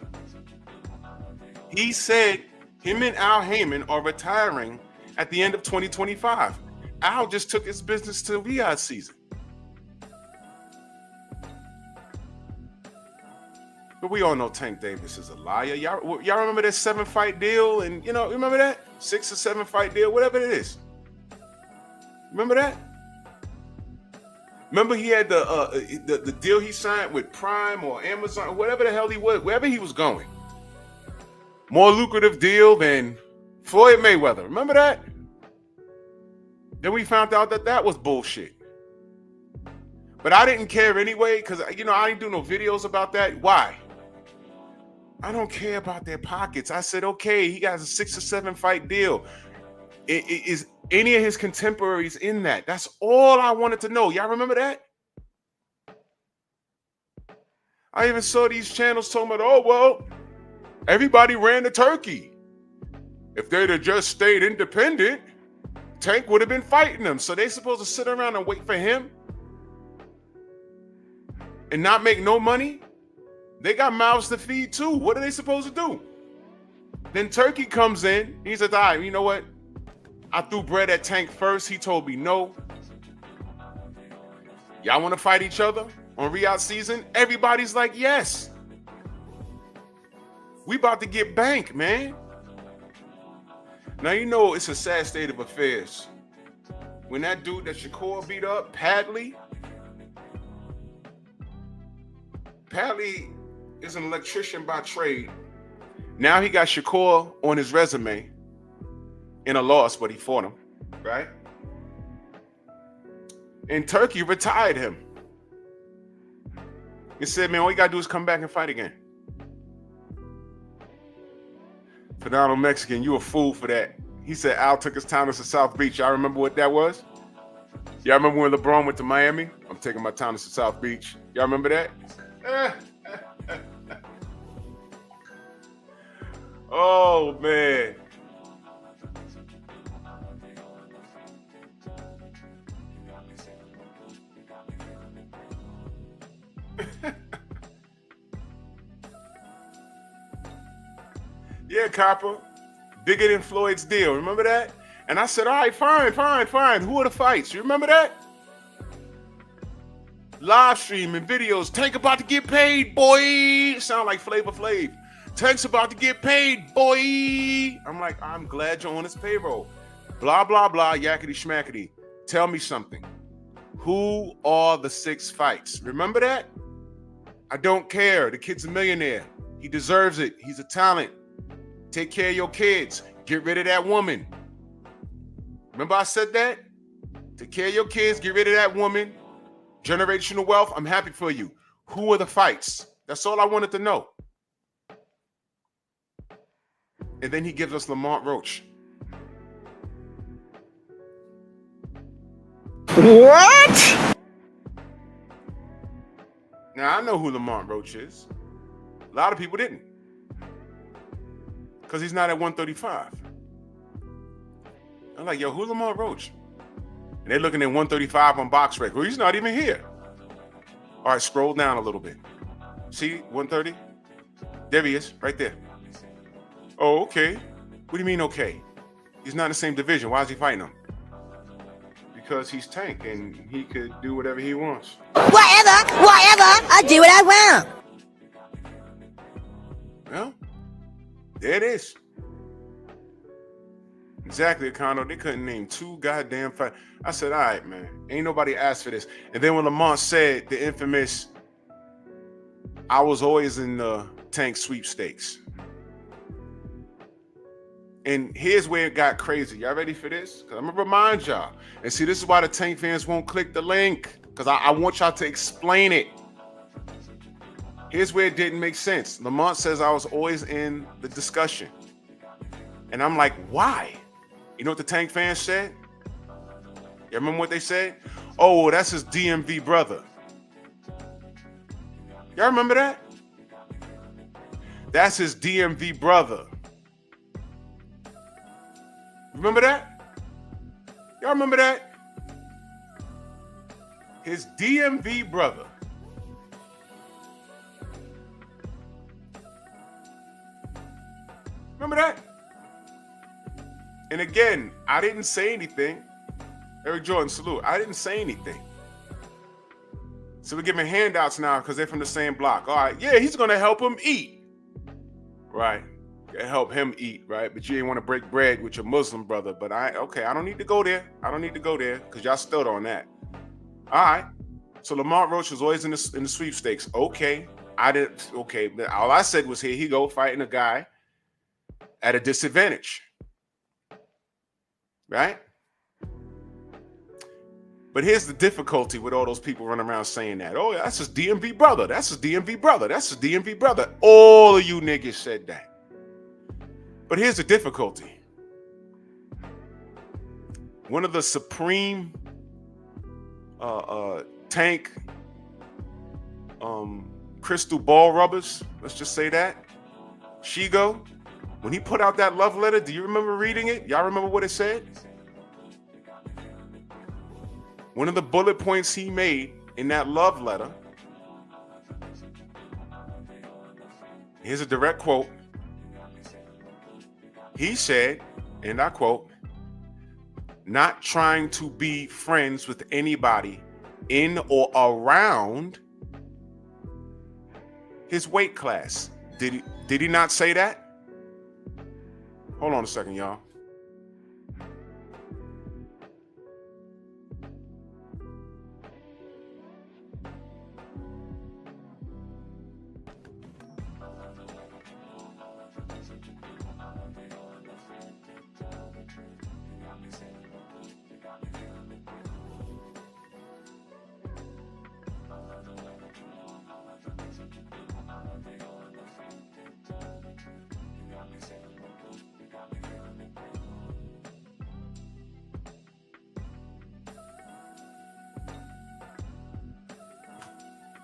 he said him and Al Heyman are retiring at the end of 2025. Al just took his business to Riyadh season. But we all know Tank Davis is a liar. Y'all remember that 7-fight deal? And, remember that? 6 or 7-fight deal, whatever it is. Remember that? Remember he had the deal he signed with Prime or Amazon, or whatever the hell he was, wherever he was going. More lucrative deal than Floyd Mayweather. Remember that? Then we found out that was bullshit. But I didn't care anyway, because, I didn't do no videos about that. Why? I don't care about their pockets. I said, okay, he got a 6 or 7-fight deal. Is any of his contemporaries in that? That's all I wanted to know. Y'all remember that? I even saw these channels talking about, oh, well, everybody ran to Turkey. If they'd have just stayed independent, Tank would have been fighting them. So they supposed to sit around and wait for him and not make no money? They got mouths to feed too. What are they supposed to do? Then Turkey comes in. He says, all right, you know what? I threw bread at Tank first. He told me no. Y'all want to fight each other on Riyadh season? Everybody's like, yes. We about to get banked, man. Now, it's a sad state of affairs. When that dude that Shakur beat up, Padley is an electrician by trade. Now he got Shakur on his resume in a loss, but he fought him, right? And Turkey retired him. He said, man, all you got to do is come back and fight again. Fernando Mexican, you a fool for that. He said Al took his town to South Beach. Y'all remember what that was? Y'all remember when LeBron went to Miami? I'm taking my town to South Beach. Y'all remember that? Oh, man. Yeah, Copper. Bigger than Floyd's deal. Remember that? And I said, all right, fine. Who are the fights? You remember that? Live streaming videos. Tank about to get paid, boy. Sound like Flavor Flav. Tank's about to get paid, boy. I'm like, I'm glad you're on his payroll. Blah, blah, blah, yakety schmackety. Tell me something. Who are the 6 fights? Remember that? I don't care. The kid's a millionaire. He deserves it. He's a talent. Take care of your kids. Get rid of that woman. Remember I said that? Take care of your kids. Get rid of that woman. Generational wealth. I'm happy for you. Who are the fights? That's all I wanted to know. And then he gives us Lamont Roach. What? Now, I know who Lamont Roach is. A lot of people didn't. Because he's not at 135. I'm like, yo, who Lamont Roach? And they're looking at 135 on BoxRec. Well, he's not even here. All right, scroll down a little bit. See, 130? There he is, right there. Oh, okay. What do you mean, okay? He's not in the same division. Why is he fighting him? Because he's Tank, and he could do whatever he wants. Whatever, I do what I want. Well, there it is. Exactly, Econo. They couldn't name 2 goddamn fights. I said, all right, man. Ain't nobody asked for this. And then when Lamont said the infamous, I was always in the Tank sweepstakes. And here's where it got crazy. Y'all ready for this? Because I'm going to remind y'all. And see, this is why the Tank fans won't click the link. Because I want y'all to explain it. Here's where it didn't make sense. Lamont says I was always in the discussion. And I'm like, why? You know what the Tank fans said? You remember what they said? Oh, well, that's his DMV brother. Y'all remember that? That's his DMV brother. Remember that? Y'all remember that? His DMV brother. Remember that? And again, I didn't say anything. Eric Jordan, salute. I didn't say anything. So we're giving handouts now because they're from the same block. All right, yeah, he's going to help him eat. Right. Help him eat, right? But you ain't want to break bread with your Muslim brother. But I don't need to go there. I don't need to go there because y'all stood on that. All right. So Lamont Roach was always in the sweepstakes. Okay. Okay. All I said was, here he go fighting a guy at a disadvantage. Right? But here's the difficulty with all those people running around saying that. Oh, that's his DMV brother. That's his DMV brother. That's his DMV brother. All of you niggas said that. But here's the difficulty. One of the supreme tank crystal ball rubbers, let's just say that, Shigo, when he put out that love letter, do you remember reading it? Y'all remember what it said? One of the bullet points he made in that love letter, here's a direct quote. He said, and I quote, "Not trying to be friends with anybody in or around his weight class." Did he not say that? Hold on a second, y'all.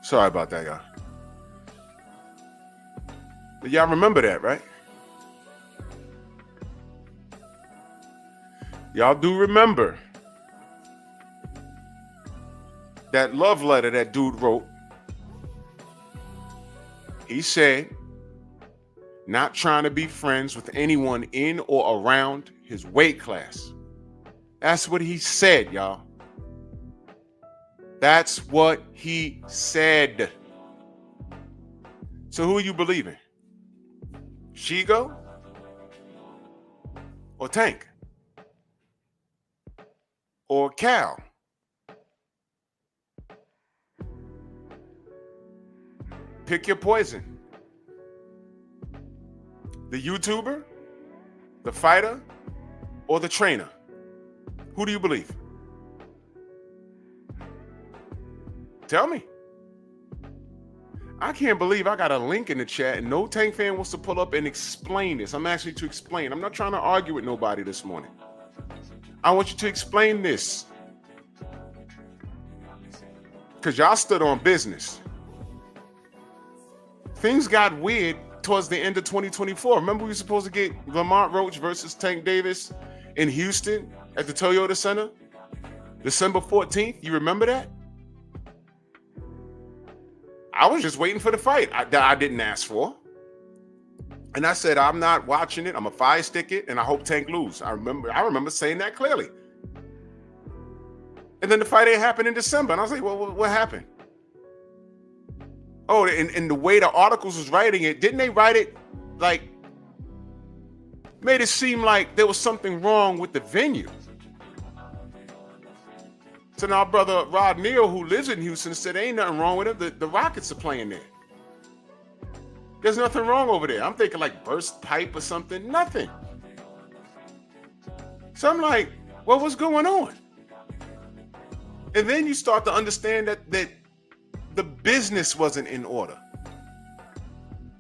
Sorry about that, y'all. But y'all remember that, right? Y'all do remember that love letter that dude wrote. He said, not trying to be friends with anyone in or around his weight class. That's what he said, y'all. That's what he said. So who are you believing? Shigo or Tank or Cal? Pick your poison. The YouTuber, the fighter, or the trainer? Who do you believe? Tell me. I can't believe I got a link in the chat and no Tank fan wants to pull up and explain this. I'm actually to explain. I'm not trying to argue with nobody this morning. I want you to explain this. Because y'all stood on business. Things got weird towards the end of 2024. Remember we were supposed to get Lamont Roach versus Tank Davis in Houston at the Toyota Center? December 14th. You remember that? I was just waiting for the fight I didn't ask for. And I said, I'm not watching it. I'm a fire stick it, and I hope Tank lose. I remember saying that clearly. And then the fight ain't happened in December. And I was like, well, what happened? Oh, and the way the articles was writing it, didn't they write it like, made it seem like there was something wrong with the venue. So now brother Rod Neal, who lives in Houston, said ain't nothing wrong with it. The Rockets are playing there. There's nothing wrong over there. I'm thinking like burst pipe or something. Nothing. So I'm like, well, what's going on? And then you start to understand that the business wasn't in order.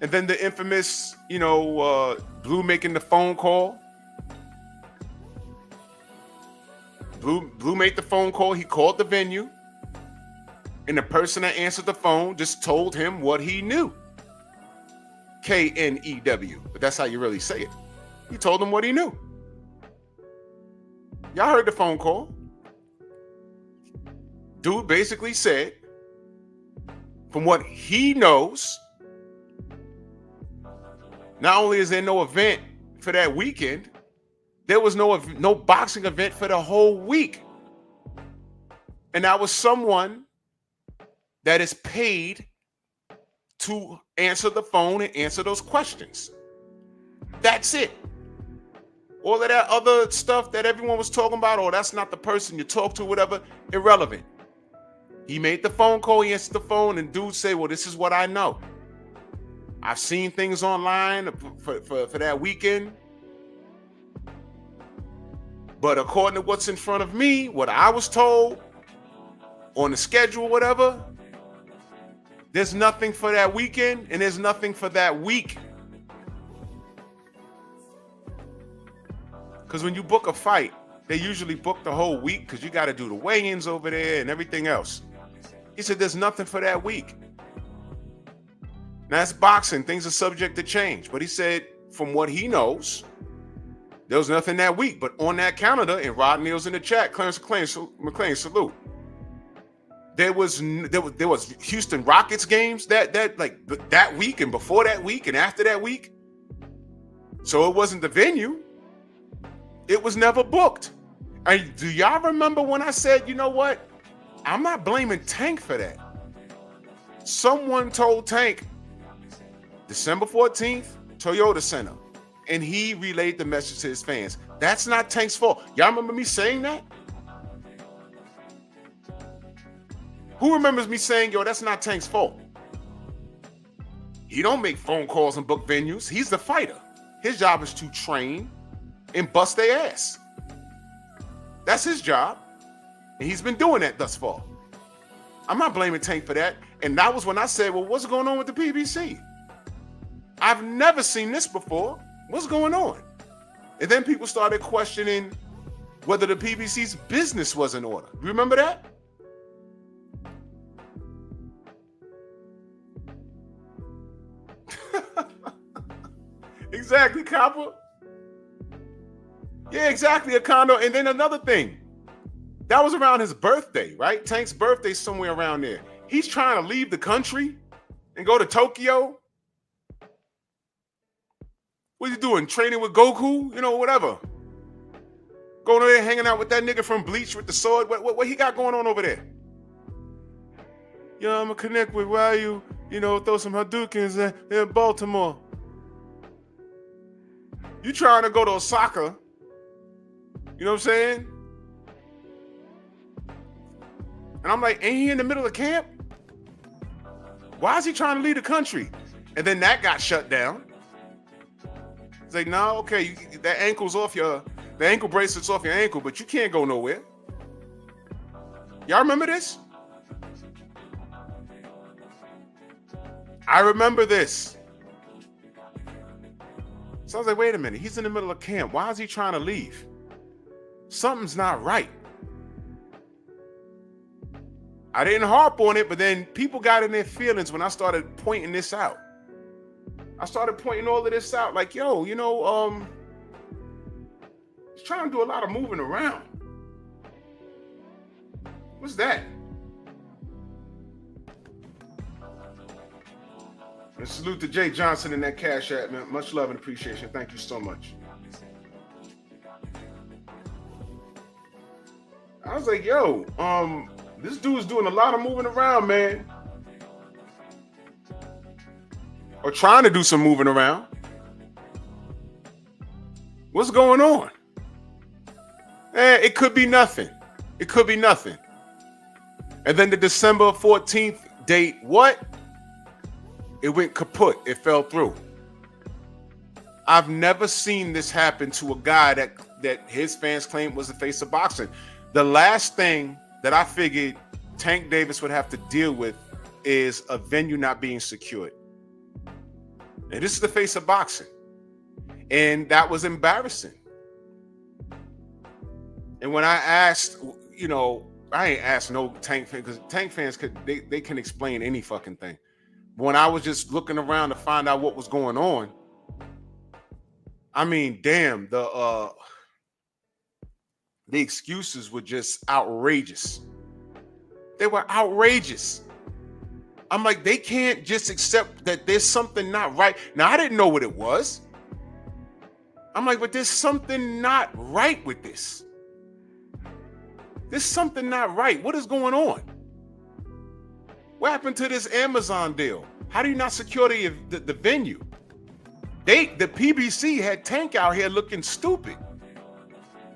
And then the infamous, Blue making the phone call. Blue made the phone call. He called the venue. And the person that answered the phone just told him what he knew. K-N-E-W. But that's how you really say it. He told him what he knew. Y'all heard the phone call. Dude basically said, from what he knows, not only is there no event for that weekend, there was no boxing event for the whole week. And that was someone that is paid to answer the phone and answer those questions. That's it. All of that other stuff that everyone was talking about, oh, that's not the person you talk to, whatever, irrelevant. He made the phone call, he answered the phone, and dude said, well, this is what I know. I've seen things online for that weekend. But according to what's in front of me, what I was told on the schedule, whatever, there's nothing for that weekend and there's nothing for that week. Because when you book a fight, they usually book the whole week because you got to do the weigh-ins over there and everything else. He said there's nothing for that week. Now, it's boxing. Things are subject to change. But he said from what he knows, there was nothing that week. But on that calendar, and Rod Neal's in the chat, Clarence McClain, salute. There was Houston Rockets games that week and before that week and after that week. So it wasn't the venue. It was never booked. And do y'all remember when I said, you know what? I'm not blaming Tank for that. Someone told Tank, December 14th, Toyota Center. And he relayed the message to his fans. That's not Tank's fault. Y'all remember me saying that? Who remembers me saying, yo, that's not Tank's fault? He don't make phone calls and book venues. He's the fighter. His job is to train and bust their ass. That's his job. And he's been doing that thus far. I'm not blaming Tank for that. And that was when I said, well, what's going on with the PBC? I've never seen this before. What's going on? And then people started questioning whether the PBC's business was in order. Remember that? Exactly, Copper. Yeah, exactly, a condo. And then another thing. That was around his birthday, right? Tank's birthday somewhere around there. He's trying to leave the country and go to Tokyo. What's he doing? Training with Goku? You know, whatever. Going over there hanging out with that nigga from Bleach with the sword. What he got going on over there? Yo, I'm going to connect with Ryu. You know, throw some Hadoukens in Baltimore. You trying to go to Osaka. You know what I'm saying? And I'm like, ain't he in the middle of camp? Why is he trying to leave the country? And then that got shut down. It's like, no, okay, that ankle's off the ankle bracelet's off your ankle, but you can't go nowhere. Y'all remember this? I remember this. So I was like, wait a minute, he's in the middle of camp. Why is he trying to leave? Something's not right. I didn't harp on it, but then people got in their feelings when I started pointing this out. I started pointing all of this out, like, yo, you know, he's trying to do a lot of moving around. What's that? And salute to Jay Johnson in that Cash App, man. Much love and appreciation. Thank you so much. I was like, yo, this dude's doing a lot of moving around, man. Or trying to do some moving around. What's going on? It could be nothing. It could be nothing. And then the December 14th date, what? It went kaput. It fell through. I've never seen this happen to a guy that his fans claimed was the face of boxing. The last thing that I figured Tank Davis would have to deal with is a venue not being secured. And this is the face of boxing. And that was embarrassing. And when I asked, you know, I ain't asked no Tank fan because Tank fans they can explain any fucking thing. But when I was just looking around to find out what was going on, I mean, damn, the excuses were just outrageous. They were outrageous. I'm like, they can't just accept that there's something not right. Now, I didn't know what it was. I'm like, but there's something not right with this. There's something not right. What is going on? What happened to this Amazon deal? How do you not secure the venue? The PBC had Tank out here looking stupid.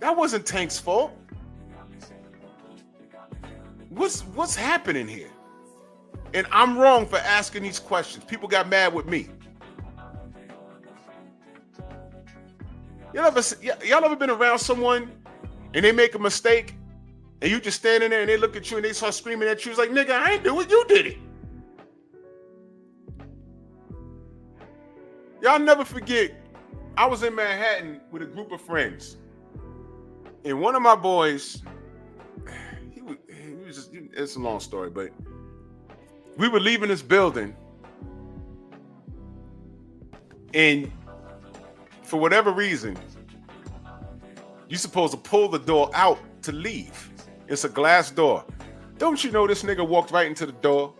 That wasn't Tank's fault. What's happening here? And I'm wrong for asking these questions. People got mad with me. Y'all ever been around someone and they make a mistake and you just standing there and they look at you and they start screaming at you? It's like, nigga, I ain't do it. You did it. Y'all never forget, I was in Manhattan with a group of friends. And one of my boys, he was just, it's a long story, but we were leaving this building, and for whatever reason, you're supposed to pull the door out to leave. It's a glass door. Don't you know this nigga walked right into the door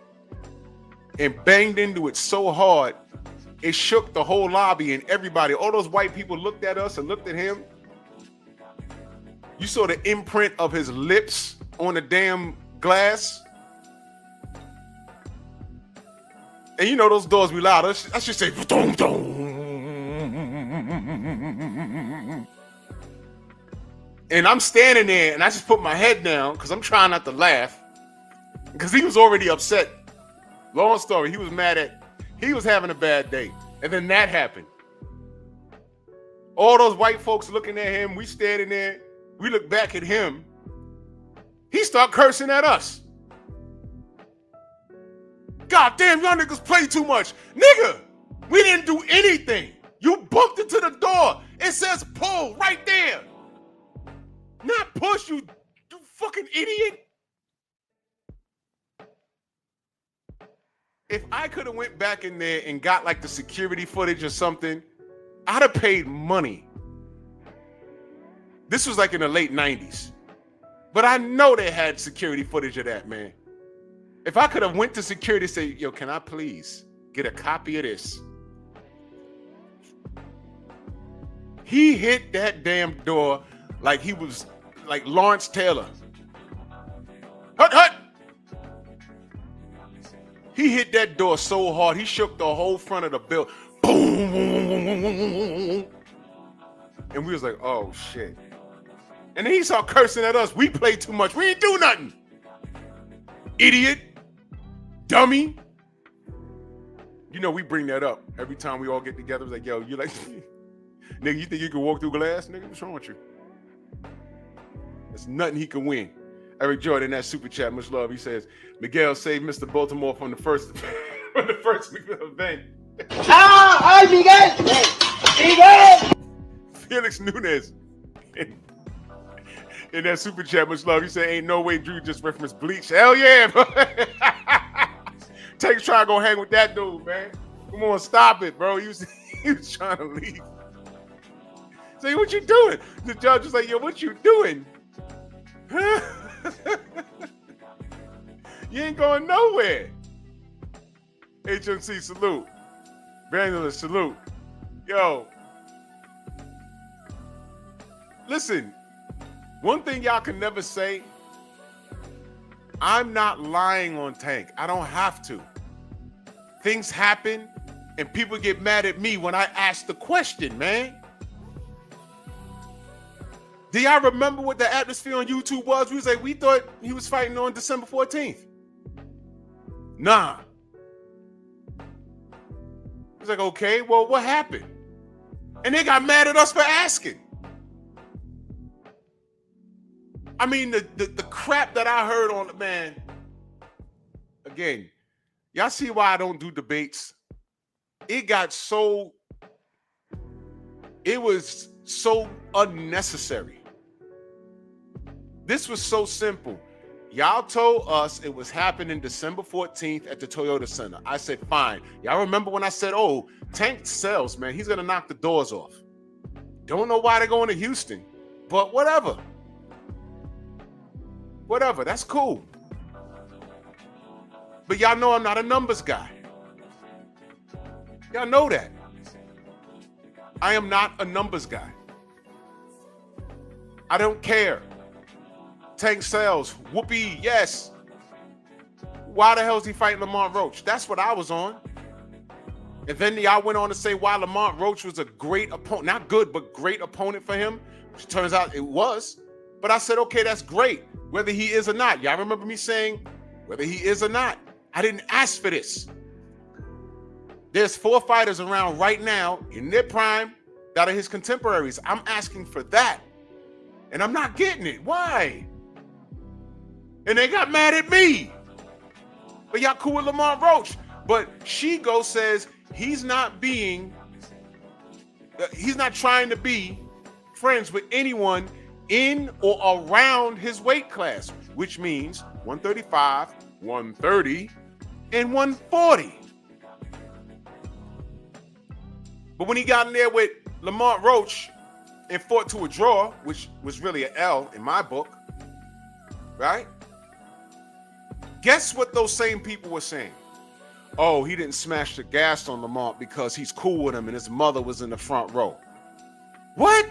and banged into it so hard, it shook the whole lobby and everybody. All those white people looked at us and looked at him. You saw the imprint of his lips on the damn glass. And you know those doors be loud. I should say, dong, dong. And I'm standing there and I just put my head down because I'm trying not to laugh because he was already upset. Long story, he was mad at, he was having a bad day. And then that happened. All those white folks looking at him, we standing there, we look back at him. He start cursing at us. God damn, y'all niggas play too much. Nigga, we didn't do anything. You bumped into the door. It says pull right there. Not push, you fucking idiot. If I could have went back in there and got like the security footage or something, I'd have paid money. This was like in the late 90s. But I know they had security footage of that, man. If I could have went to security and say, yo, can I please get a copy of this? He hit that damn door like he was like Lawrence Taylor. Hut, hut! He hit that door so hard, he shook the whole front of the building. Boom, boom, boom, boom, boom, boom. And we was like, oh, shit. And then he started cursing at us. We played too much. We ain't do nothing. Idiot. Dummy. You know, we bring that up every time we all get together. It's like, yo, you like, nigga, you think you can walk through glass? Nigga, what's wrong with you? There's nothing he can win. Eric Jordan, that super chat, much love. He says, Miguel saved Mr. Baltimore from the first event. ¡Ay, Miguel! ¡Miguel! Felix Nunez. In that super chat, much love. He said, ain't no way Drew just referenced Bleach. Hell yeah, bro. Take try to go hang with that dude, man. Come on, stop it, bro. He was trying to leave. Say, what you doing? The judge was like, yo, what you doing? You ain't going nowhere. HMC, salute. Vandalist, salute. Yo. Listen, one thing y'all can never say, I'm not lying on Tank. I don't have to. Things happen and people get mad at me when I ask the question, man. Do y'all remember what the atmosphere on YouTube was? We was like, we thought he was fighting on December 14th. Nah. He was like, okay, well, what happened? And they got mad at us for asking. I mean, the crap that I heard on the man. Again, y'all see why I don't do debates? It was so unnecessary. This was so simple. Y'all told us it was happening December 14th at the Toyota Center. I said, fine. Y'all remember when I said, oh, Tank sells, man. He's going to knock the doors off. Don't know why they're going to Houston, but whatever. Whatever. That's cool. But y'all know I'm not a numbers guy. Y'all know that. I am not a numbers guy. I don't care. Tank sells. Whoopee, yes. Why the hell is he fighting Lamont Roach? That's what I was on. And then y'all went on to say why Lamont Roach was a great opponent. Not good, but great opponent for him. Which turns out it was. But I said, okay, that's great. Whether he is or not. Y'all remember me saying whether he is or not. I didn't ask for this. There's 4 fighters around right now in their prime that are his contemporaries. I'm asking for that. And I'm not getting it. Why? And they got mad at me. But y'all cool with Lamont Roach. But Shigo says he's not trying to be friends with anyone in or around his weight class, which means 135, 130, and 140. But when he got in there with Lamont Roach and fought to a draw, which was really an L in my book, right? Guess what those same people were saying? Oh, he didn't smash the gas on Lamont because he's cool with him and his mother was in the front row. What?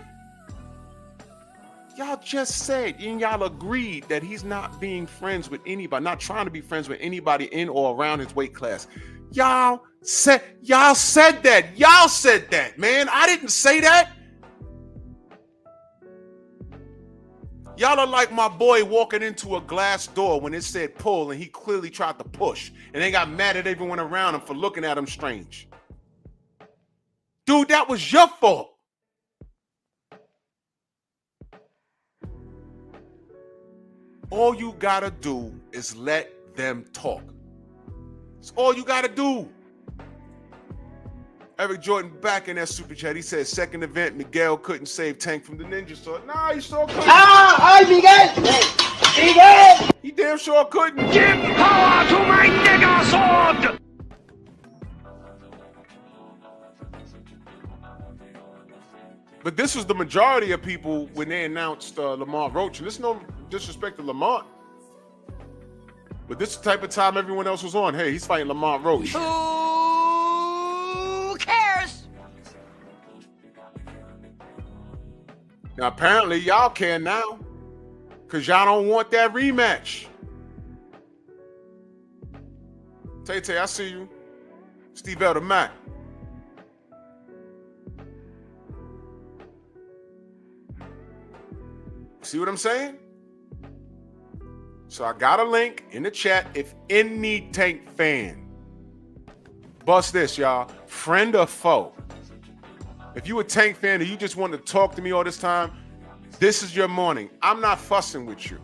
Y'all just said and y'all agreed that he's not being friends with anybody, not trying to be friends with anybody in or around his weight class. Y'all said that. Y'all said that, man. I didn't say that. Y'all are like my boy walking into a glass door when it said pull and he clearly tried to push and they got mad at everyone around him for looking at him strange. Dude, that was your fault. All you gotta do is let them talk. That's all you gotta do. Eric Jordan back in that super chat. He said second event, Miguel couldn't save Tank from the ninja sword. Nah, he sure couldn't. Ay, Miguel! Miguel! He damn sure couldn't. Give power to my nigger sword! But this was the majority of people when they announced Lamont Roach. And this is no disrespect to Lamont. But this is the type of time everyone else was on. Hey, he's fighting Lamont Roach. Who cares? Now, apparently, y'all care now. Because y'all don't want that rematch. Tay, I see you. Steve Elder Mac. See what I'm saying? So I got a link in the chat. If any Tank fan, bust this, y'all. Friend or foe. If you a Tank fan and you just want to talk to me all this time, this is your morning. I'm not fussing with you.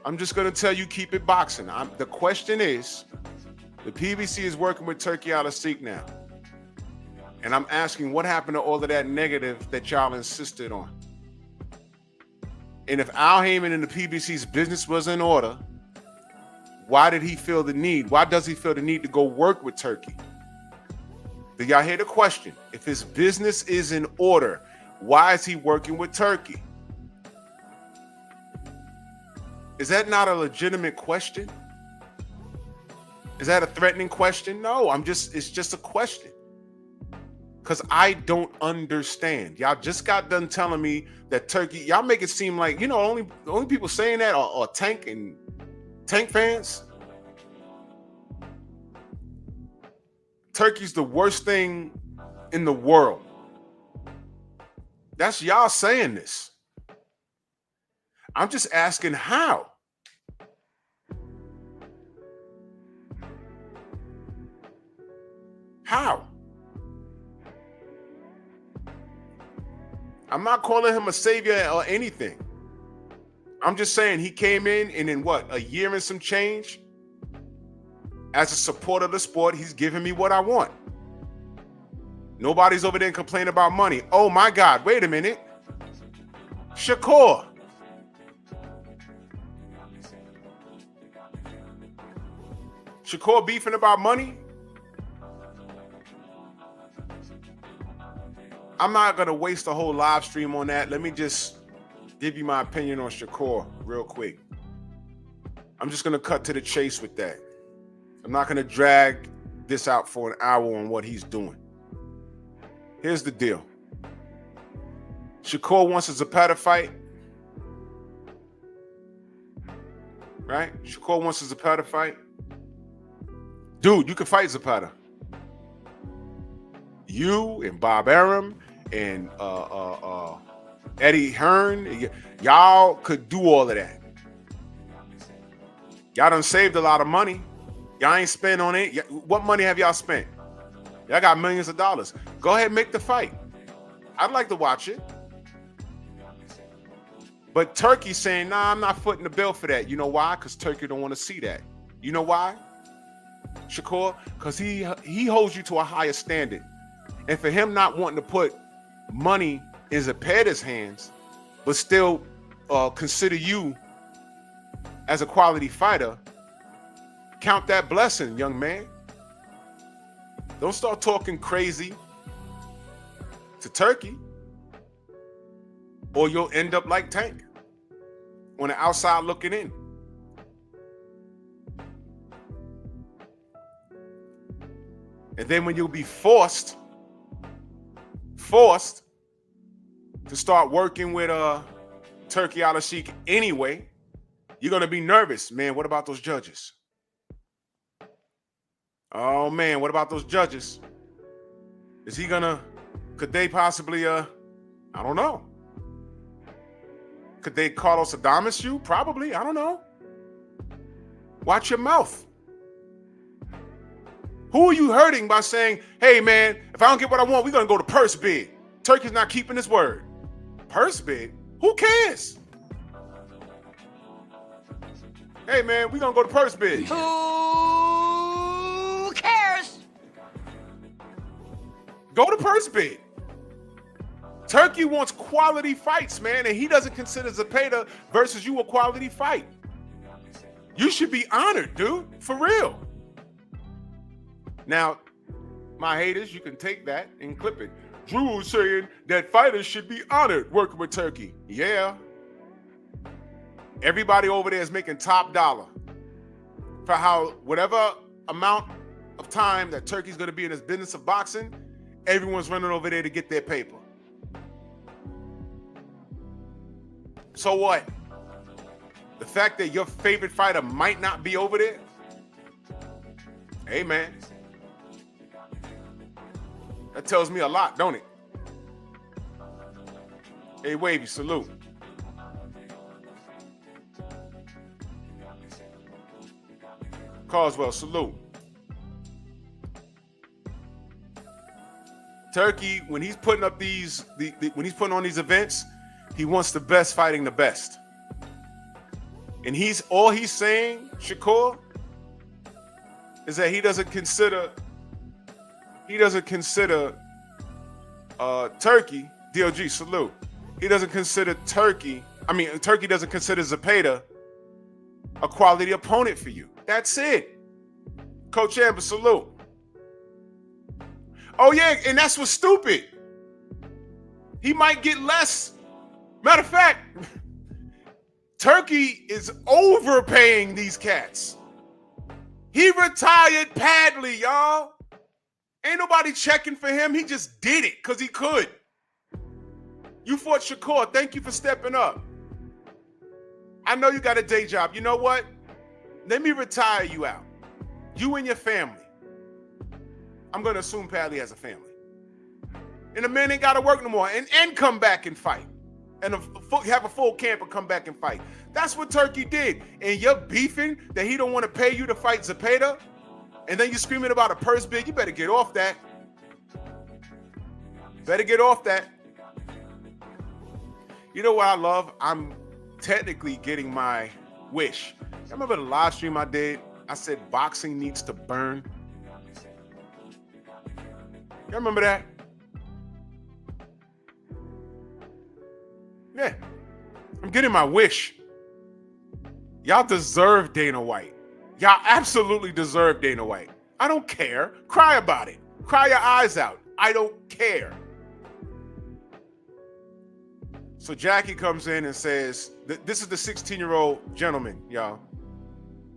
I'm just going to tell you keep it boxing. The question is, the PBC is working with Turki Al-Asik now. And I'm asking what happened to all of that negative that y'all insisted on. And if Al Heyman and the PBC's business was in order, why did he feel the need? Why does he feel the need to go work with Turki? Did y'all hear the question? If his business is in order, why is he working with Turki? Is that not a legitimate question? Is that a threatening question? No, it's just a question. Because I don't understand. Y'all just got done telling me that Turki, y'all make it seem like, the only people saying that are Tank and Tank fans. Turki's the worst thing in the world. That's y'all saying this. I'm just asking how. How? I'm not calling him a savior or anything. I'm just saying he came in and in a year and some change, as a supporter of the sport, he's giving me what I want. Nobody's over there complaining about money. Oh my God, wait a minute. Shakur. Shakur beefing about money? I'm not going to waste a whole live stream on that. Let me just give you my opinion on Shakur real quick. I'm just going to cut to the chase with that. I'm not going to drag this out for an hour on what he's doing. Here's the deal. Shakur wants a Zapeda fight. Right? Shakur wants a Zapeda fight. Dude, you can fight Zapeda. You and Bob Arum and Eddie Hearn, y'all could do all of that. Y'all done saved a lot of money. Y'all ain't spent on it. What money have y'all spent? Y'all got millions of dollars. Go ahead and make the fight. I'd like to watch it. But Turkey's saying, nah, I'm not footing the bill for that. You know why? Because Turkey don't want to see that. You know why, Shakur? Because he holds you to a higher standard. And for him not wanting to put money in Zapeda's hands, but still consider you as a quality fighter, count that blessing, young man. Don't start talking crazy to Turkey, or you'll end up like Tank on the outside looking in. And then when you'll be forced to start working with Turki Al-Sheikh anyway, you're going to be nervous. Man, what about those judges? Oh, man, what about those judges? Is he going to, could they possibly, I don't know. Could they Carlos Adames you? Probably, I don't know. Watch your mouth. Who are you hurting by saying, hey, man, if I don't get what I want, we're going to go to purse bid. Turkey's not keeping his word. Purse bid? Who cares? Hey, man, we're going to go to purse bid. Who cares? Go to purse bid. Turkey wants quality fights, man, and he doesn't consider Zapeda versus you a quality fight. You should be honored, dude, for real. Now, my haters, you can take that and clip it. Drew was saying that fighters should be honored working with Turkey. Yeah. Everybody over there is making top dollar for how whatever amount of time that Turkey's going to be in this business of boxing, everyone's running over there to get their paper. So what? The fact that your favorite fighter might not be over there? Hey, man. That tells me a lot, don't it? Hey, Wavy, salute. Carswell, salute. Turkey, when he's putting up when he's putting on these events, he wants the best fighting the best. And all he's saying, Shakur, is that he doesn't consider Turkey, DLG, salute. He doesn't consider Turkey doesn't consider Zapeda a quality opponent for you. That's it. Coach Amber, salute. Oh yeah, and that's what's stupid. He might get less. Matter of fact, Turkey is overpaying these cats. He retired Padley, y'all. Ain't nobody checking for him. He just did it because he could. You fought Shakur. Thank you for stepping up. I know you got a day job. You know what? Let me retire you out. You and your family. I'm going to assume Padley has a family. And the man ain't got to work no more and come back and fight. And have a full camp and come back and fight. That's what Turkey did. And you're beefing that he don't want to pay you to fight Zapeda? And then you're screaming about a purse bid. You better get off that. Better get off that. You know what I love? I'm technically getting my wish. I remember the live stream I did. I said boxing needs to burn. You remember that? Yeah. I'm getting my wish. Y'all deserve Dana White. Y'all absolutely deserve Dana White. I don't care. Cry about it. Cry your eyes out. I don't care. So Jackie comes in and says, this is the 16-year-old gentleman, y'all.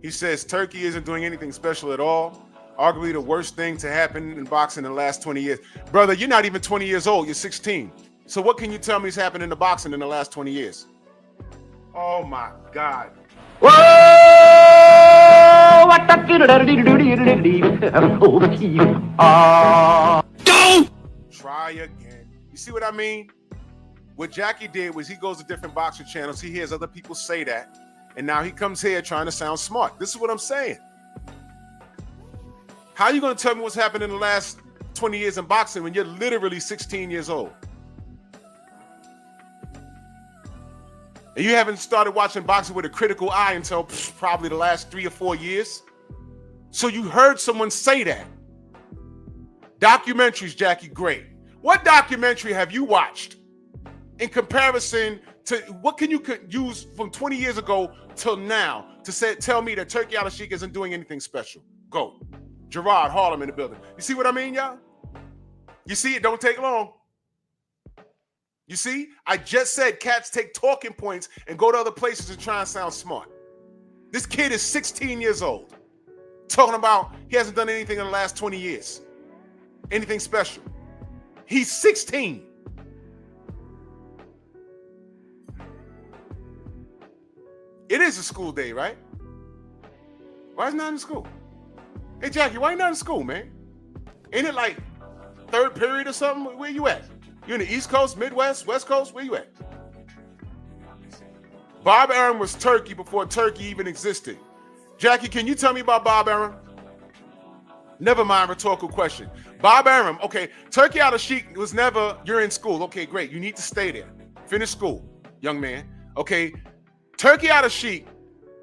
He says Turki isn't doing anything special at all. Arguably the worst thing to happen in boxing in the last 20 years. Brother, you're not even 20 years old. You're 16. So what can you tell me has happened in the boxing in the last 20 years? Oh, my God. Whoa! What the Go! Try again. You see what I mean? What Jackie did was he goes to different boxing channels. He hears other people say that. And now he comes here trying to sound smart. This is what I'm saying. How are you going to tell me what's happened in the last 20 years in boxing when you're literally 16 years old? And you haven't started watching boxing with a critical eye until probably the last 3 or 4 years. So you heard someone say that. Documentaries, Jackie, great. What documentary have you watched in comparison to what can you use from 20 years ago till now to tell me that Turki Al-Sheikh isn't doing anything special? Go. Gerard, Harlem in the building. You see what I mean, y'all? You see, it don't take long. You see, I just said cats take talking points and go to other places and try and sound smart. This kid is 16 years old, talking about he hasn't done anything in the last 20 years. Anything special. He's 16. It is a school day, right? Why is it not in school? Hey, Jackie, why you not in school, man? Ain't it like third period or something? Where you at? You in the East Coast, Midwest, West Coast? Where you at? Bob Arum was Turki before Turki even existed. Jackie, can you tell me about Bob Arum? Never mind, rhetorical question. Bob Arum, okay, Turki Al-Sheikh was never, you're in school. Okay, great. You need to stay there. Finish school, young man. Okay, Turki Al-Sheikh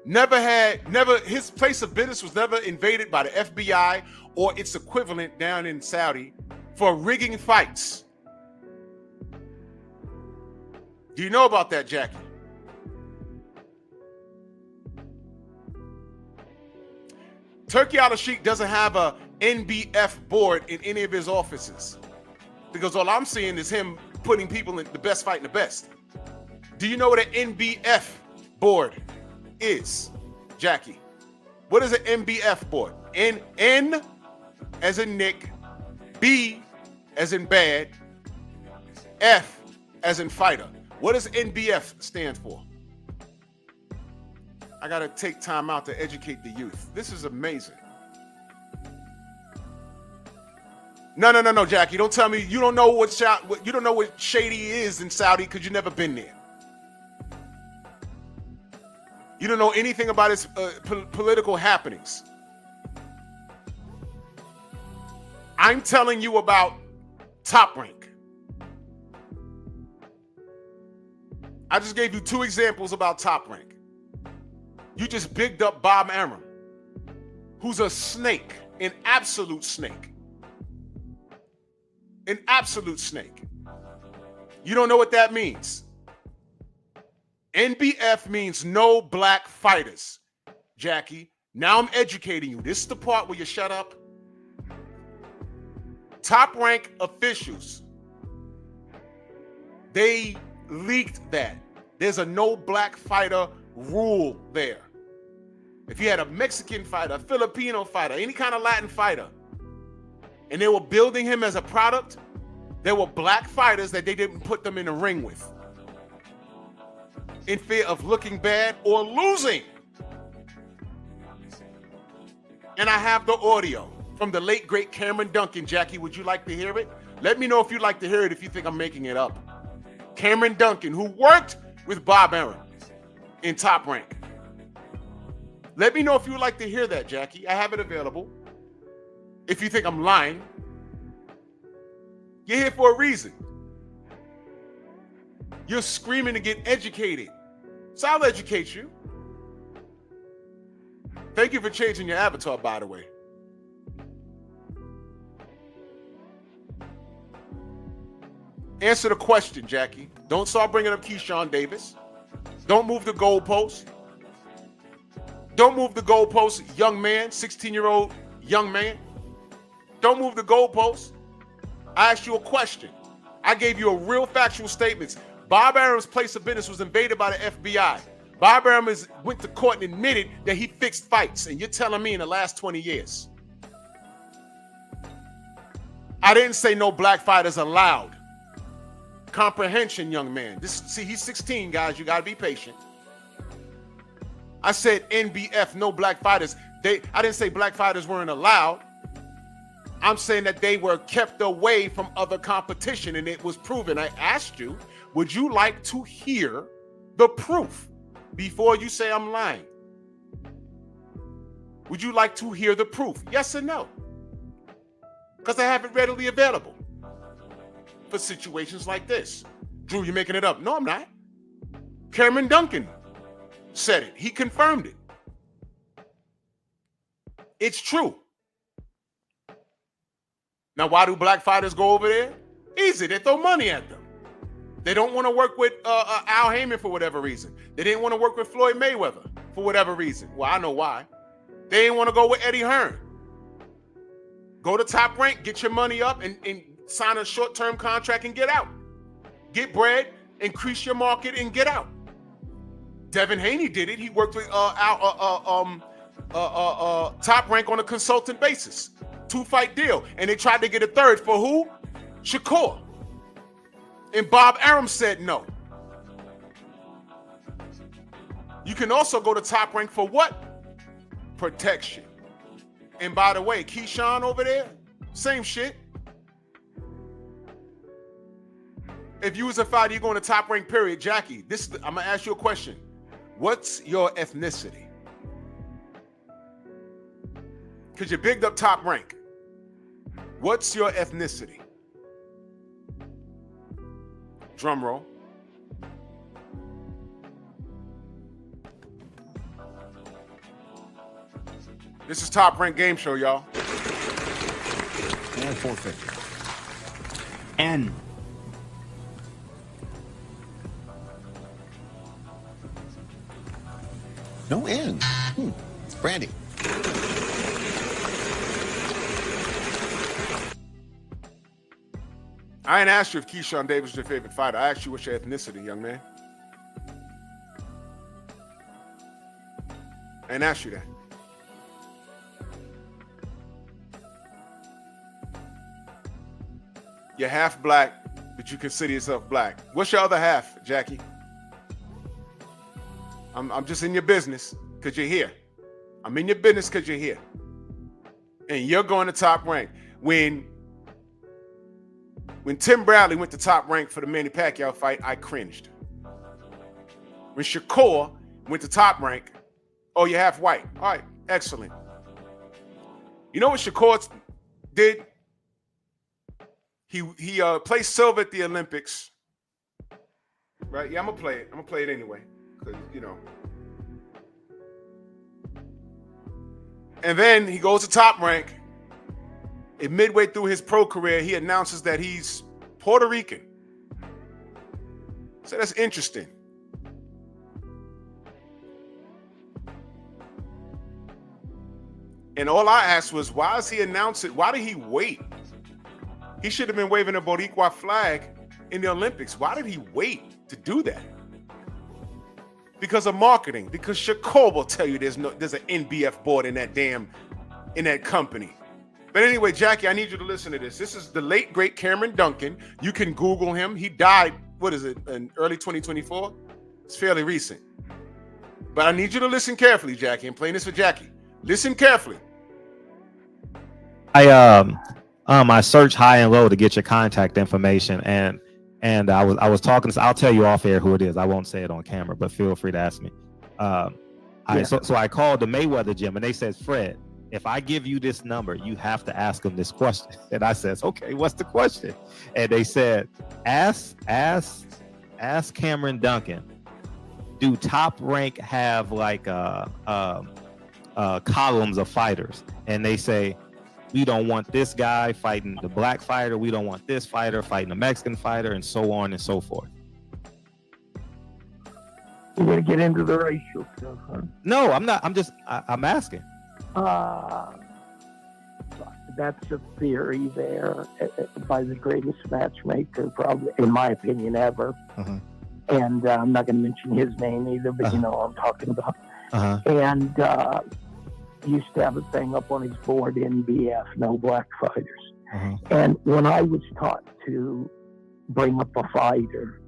his place of business was never invaded by the FBI or its equivalent down in Saudi for rigging fights. Do you know about that, Jackie? Turki Al-Sheikh doesn't have a NBF board in any of his offices because all I'm seeing is him putting people in the best fighting the best. Do you know what an NBF board is, Jackie? What is an NBF board? N as in Nick, B as in bad, F as in fighter. What does NBF stand for? I gotta take time out to educate the youth. This is amazing. No, Jackie. Don't tell me you don't know what shady is in Saudi because you've never been there. You don't know anything about its political happenings. I'm telling you about Top Rank. I just gave you 2 examples about Top Rank. You just bigged up Bob Arum, who's a snake, an absolute snake. An absolute snake. You don't know what that means. NBF means no black fighters, Jackie. Now I'm educating you. This is the part where you shut up. Top Rank officials, they leaked that. There's a no black fighter rule there. If you had a Mexican fighter, a Filipino fighter, any kind of Latin fighter, and they were building him as a product, there were black fighters that they didn't put them in the ring with in fear of looking bad or losing. And I have the audio from the late, great Cameron Duncan. Jackie, would you like to hear it? Let me know if you'd like to hear it if you think I'm making it up. Cameron Duncan, who worked with Bob Arum in Top Rank. Let me know if you would like to hear that, Jackie. I have it available. If you think I'm lying, you're here for a reason. You're screaming to get educated. So I'll educate you. Thank you for changing your avatar, by the way. Answer the question, Jackie. Don't start bringing up Keyshawn Davis. Don't move the goalpost. Don't move the goalposts, young man, 16-year-old young man. Don't move the goalposts. I asked you a question. I gave you a real factual statement. Bob Arum's place of business was invaded by the FBI. Bob Arum went to court and admitted that he fixed fights, and you're telling me in the last 20 years. I didn't say no black fighters allowed. Comprehension, young man. See, he's 16, guys. You got to be patient. I said NBF, no black fighters. I didn't say black fighters weren't allowed. I'm saying that they were kept away from other competition, and it was proven. I asked you, would you like to hear the proof before you say I'm lying? Would you like to hear the proof? Yes or no? Because I have it readily available for situations like this. Drew, you're making it up. No, I'm not. Cameron Duncan said it. He confirmed it. It's true. Now, why do black fighters go over there? Easy. They throw money at them. They don't want to work with Al Heyman for whatever reason. They didn't want to work with Floyd Mayweather for whatever reason. Well, I know why. They didn't want to go with Eddie Hearn. Go to Top Rank, get your money up, and sign a short-term contract and get out. Get bread, increase your market, and get out. Devin Haney did it. He worked with Top Rank on a consultant basis. 2-fight deal. And they tried to get a third for who? Shakur. And Bob Arum said no. You can also go to Top Rank for what? Protection. And by the way, Keyshawn over there, same shit. If you was a fighter, you're going to Top Rank, period. Jackie, I'm going to ask you a question. What's your ethnicity? Because you bigged up Top Rank. What's your ethnicity? Drum roll. This is Top Rank Game Show, y'all. And 450. N. No N. Brandy. I ain't asked you if Keyshawn Davis is your favorite fighter. I asked you what's your ethnicity, young man. I ain't asked you that. You're half black, but you consider yourself black. What's your other half, Jackie? I'm just in your business because you're here. I'm in your business because you're here. And you're going to Top Rank. When Tim Bradley went to Top Rank for the Manny Pacquiao fight, I cringed. When Shakur went to Top Rank, oh, you're half white. All right, excellent. You know what Shakur did? He placed silver at the Olympics. Right? Yeah, I'm gonna play it. I'm gonna play it anyway. Because, you know. And then he goes to Top Rank. And midway through his pro career, he announces that he's Puerto Rican. So that's interesting. And all I asked was, why does he announce it? Why did he wait? He should have been waving a Boricua flag in the Olympics. Why did he wait to do that? Because of marketing. Because Shakur will tell you there's an NBF board in that company. But anyway, Jackie, I need you to listen to this. This is the late, great Cameron Duncan. You can Google him. He died, in early 2024? It's fairly recent. But I need you to listen carefully, Jackie. I'm playing this for Jackie. Listen carefully. I searched high and low to get your contact information, and I was talking. I'll tell you off air who it is. I won't say it on camera, but feel free to ask me. So I called the Mayweather gym, and they said, Fred, if I give you this number, you have to ask them this question. And I says, okay, what's the question? And they said, ask Cameron Duncan, do Top Rank have like columns of fighters? And they say, we don't want this guy fighting the black fighter. We don't want this fighter fighting the Mexican fighter, and so on and so forth. You're gonna get into the racial stuff, huh? No, I'm not. I'm asking. That's a theory there by the greatest matchmaker, probably, in my opinion, ever. Uh-huh. And I'm not going to mention his name either, but you know what I'm talking about. Uh-huh. And he used to have a thing up on his board, NBF, no black fighters. Uh-huh. And when I was taught to bring up a fighter,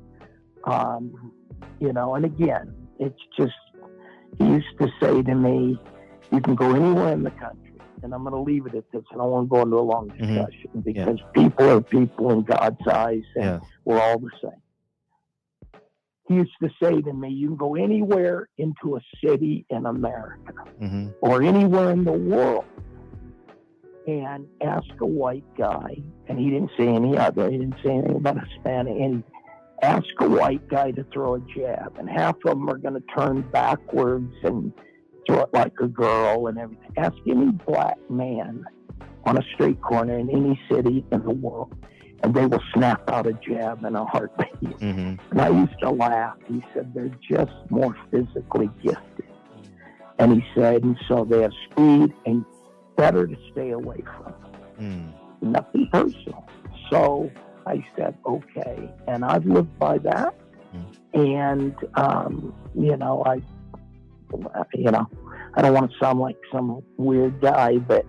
you know, and again, it's just, he used to say to me, you can go anywhere in the country. And I'm going to leave it at this. I don't want to go into a long discussion because people are people in God's eyes, and we're all the same. He used to say to me, you can go anywhere into a city in America or anywhere in the world and ask a white guy, and he didn't say any other, he didn't say anything about Hispanic, and ask a white guy to throw a jab, and half of them are going to turn backwards and throw it like a girl and everything. Ask any black man on a street corner in any city in the world, and they will snap out a jab in a heartbeat. And I used to laugh. He said, they're just more physically gifted. And he said, and so they have speed and better to stay away from. Nothing personal. So I said, okay. And I've lived by that. And, you know, I don't want to sound like some weird guy, but,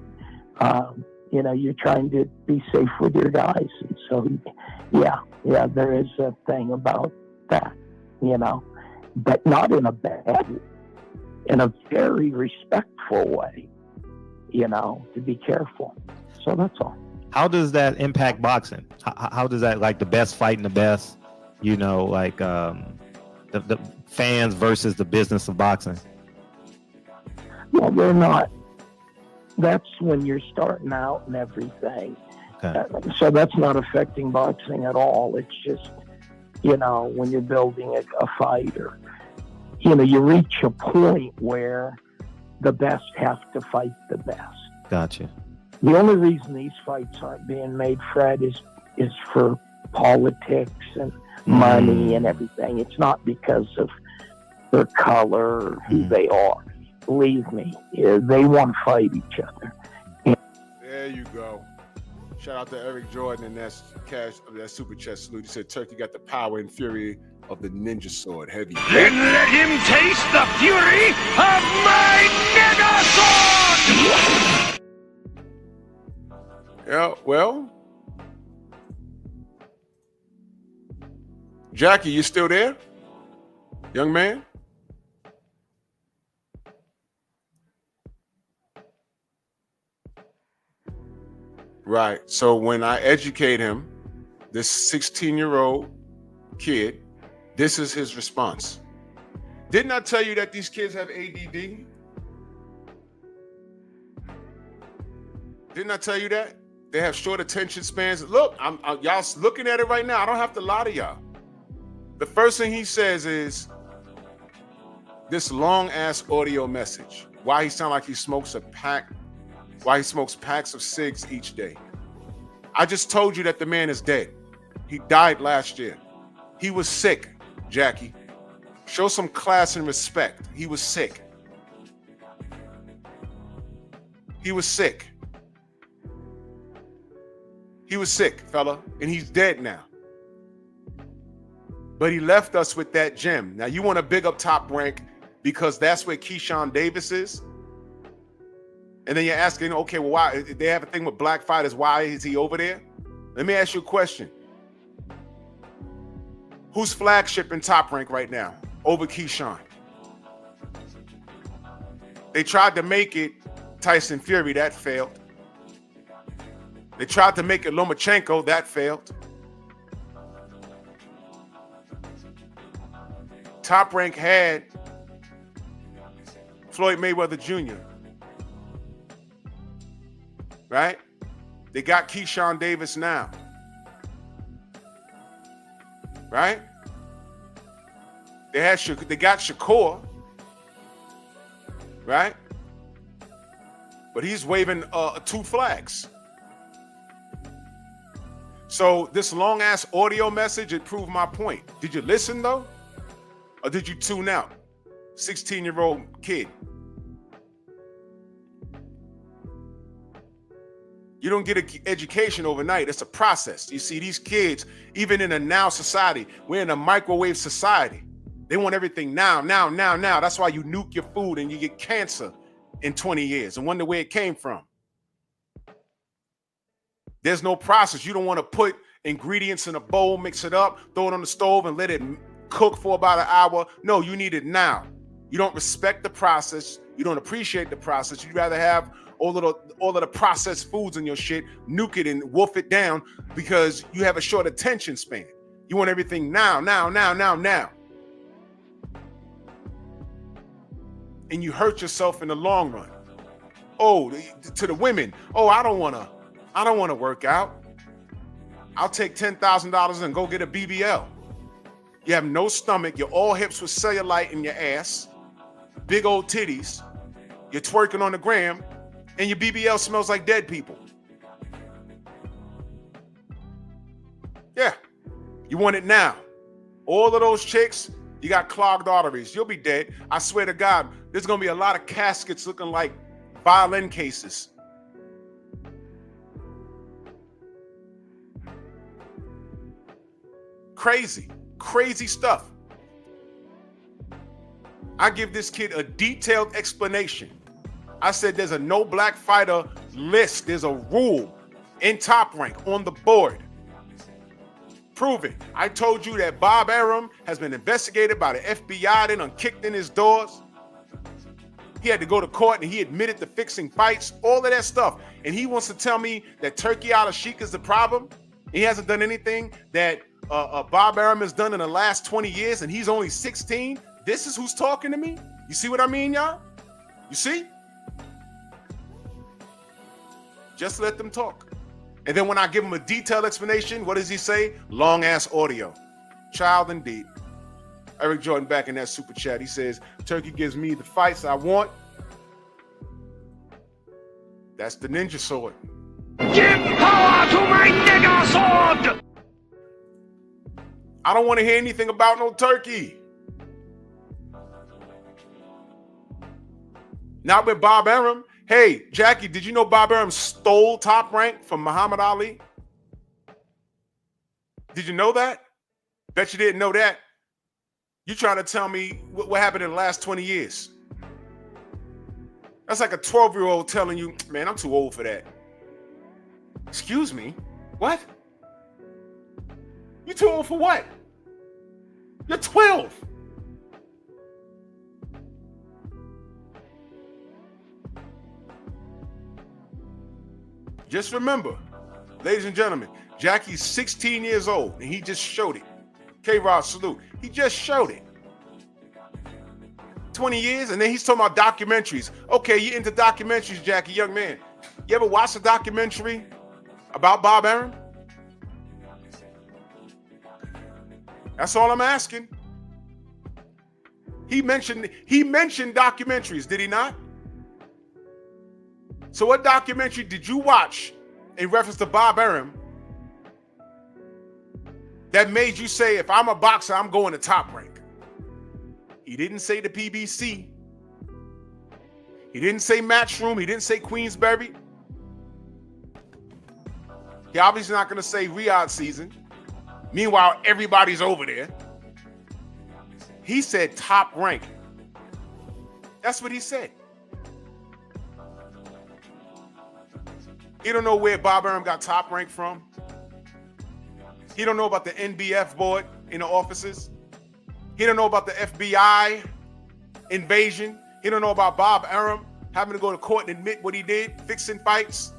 you know, you're trying to be safe with your guys. And so, yeah, there is a thing about that, you know, but not in a bad way, in a very respectful way, you know, to be careful. So that's all. How does that impact boxing? How does that, like the best fighting the best, you know, like the fans versus the business of boxing? Well, they're not. That's when you're starting out and everything. Okay. So that's not affecting boxing at all. It's just, you know, when you're building a fighter, you know, you reach a point where the best have to fight the best. Gotcha. The only reason these fights aren't being made, Fred, is for politics and money and everything. It's not because of their color or who they are. Believe me, they want to fight each other. There you go. Shout out to Eric Jordan and that super chest salute. He said Turkey got the power and fury of the ninja sword. Heavy. Then let him taste the fury of my nigga sword! Yeah, well, Jackie, you still there? Young man? Right. So when I educate him, this 16-year-old kid, this is his response. Didn't I tell you that these kids have ADD? Didn't I tell you that? They have short attention spans. Look, y'all looking at it right now. I don't have to lie to y'all. The first thing he says is this long-ass audio message. Why he sound like he smokes a pack. Why he smokes packs of cigs each day. I just told you that the man is dead. He died last year. He was sick, Jackie. Show some class and respect. He was sick. He was sick. He was sick, fella, and he's dead now. But he left us with that gem. Now you want to big up Top Rank because that's where Keyshawn Davis is? And then you're asking, okay, well, why? They have a thing with black fighters. Why is he over there? Let me ask you a question. Who's flagship in Top Rank right now over Keyshawn? They tried to make it Tyson Fury. That failed. They tried to make it Lomachenko. That failed. Top Rank had Floyd Mayweather Jr., right? They got Keyshawn Davis now, right? They got Shakur, right? But he's waving 2 flags. So this long ass audio message, it proved my point. Did you listen though? Or did you tune out? 16-year-old kid. You don't get an education overnight. It's a process. You see, these kids, even in a now society, we're in a microwave society. They want everything now. That's why you nuke your food and you get cancer in 20 years and wonder where it came from. There's no process. You don't want to put ingredients in a bowl, mix it up, throw it on the stove and let it cook for about an hour. No, you need it now. You don't respect the process. You don't appreciate the process. You'd rather have all of the processed foods in your shit, nuke it and wolf it down because you have a short attention span. You want everything now. And you hurt yourself in the long run. Oh, to the women, oh, I don't want to work out. I'll take $10,000 and go get a BBL. You have no stomach. You're all hips with cellulite in your ass. Big old titties. You're twerking on the gram. And your BBL smells like dead people. Yeah. You want it now. All of those chicks, you got clogged arteries. You'll be dead. I swear to God, there's going to be a lot of caskets looking like violin cases. Crazy stuff. I give this kid a detailed explanation. I said there's a no black fighter list. There's a rule in Top Rank on the board. Prove it. I told you that Bob Arum has been investigated by the FBI, then kicked in his doors. He had to go to court and he admitted to fixing fights, all of that stuff. And he wants to tell me that Turki al-Sheikh is the problem. He hasn't done anything that Bob Arum has done in the last 20 years and he's only 16. This is who's talking to me. You see what I mean, y'all? You see? Just let them talk. And then when I give him a detailed explanation, what does he say? Long ass audio. Child indeed. Eric Jordan back in that super chat. He says, Turki gives me the fights I want. That's the ninja sword. Give power to my nigger sword! I don't want to hear anything about no Turki. Not with Bob Arum. Hey, Jackie, did you know Bob Arum stole Top Rank from Muhammad Ali? Did you know that? Bet you didn't know that. You trying to tell me what happened in the last 20 years. That's like a 12-year-old telling you, man, I'm too old for that. Excuse me? What? You too old for what? You're 12. Just remember, ladies and gentlemen, Jackie's 16 years old, and he just showed it. K-Rod, salute. He just showed it. 20 years, and then he's talking about documentaries. Okay, you into documentaries, Jackie, young man. You ever watched a documentary about Bob Arum? That's all I'm asking. He mentioned documentaries, did he not? So what documentary did you watch in reference to Bob Arum that made you say, if I'm a boxer, I'm going to Top Rank? He didn't say the PBC. He didn't say Matchroom. He didn't say Queensberry. He obviously not going to say Riyadh season. Meanwhile, everybody's over there. He said Top Rank. That's what he said. He don't know where Bob Arum got Top Rank from. He don't know about the NBF board in the offices. He don't know about the FBI invasion. He don't know about Bob Arum having to go to court and admit what he did, fixing fights.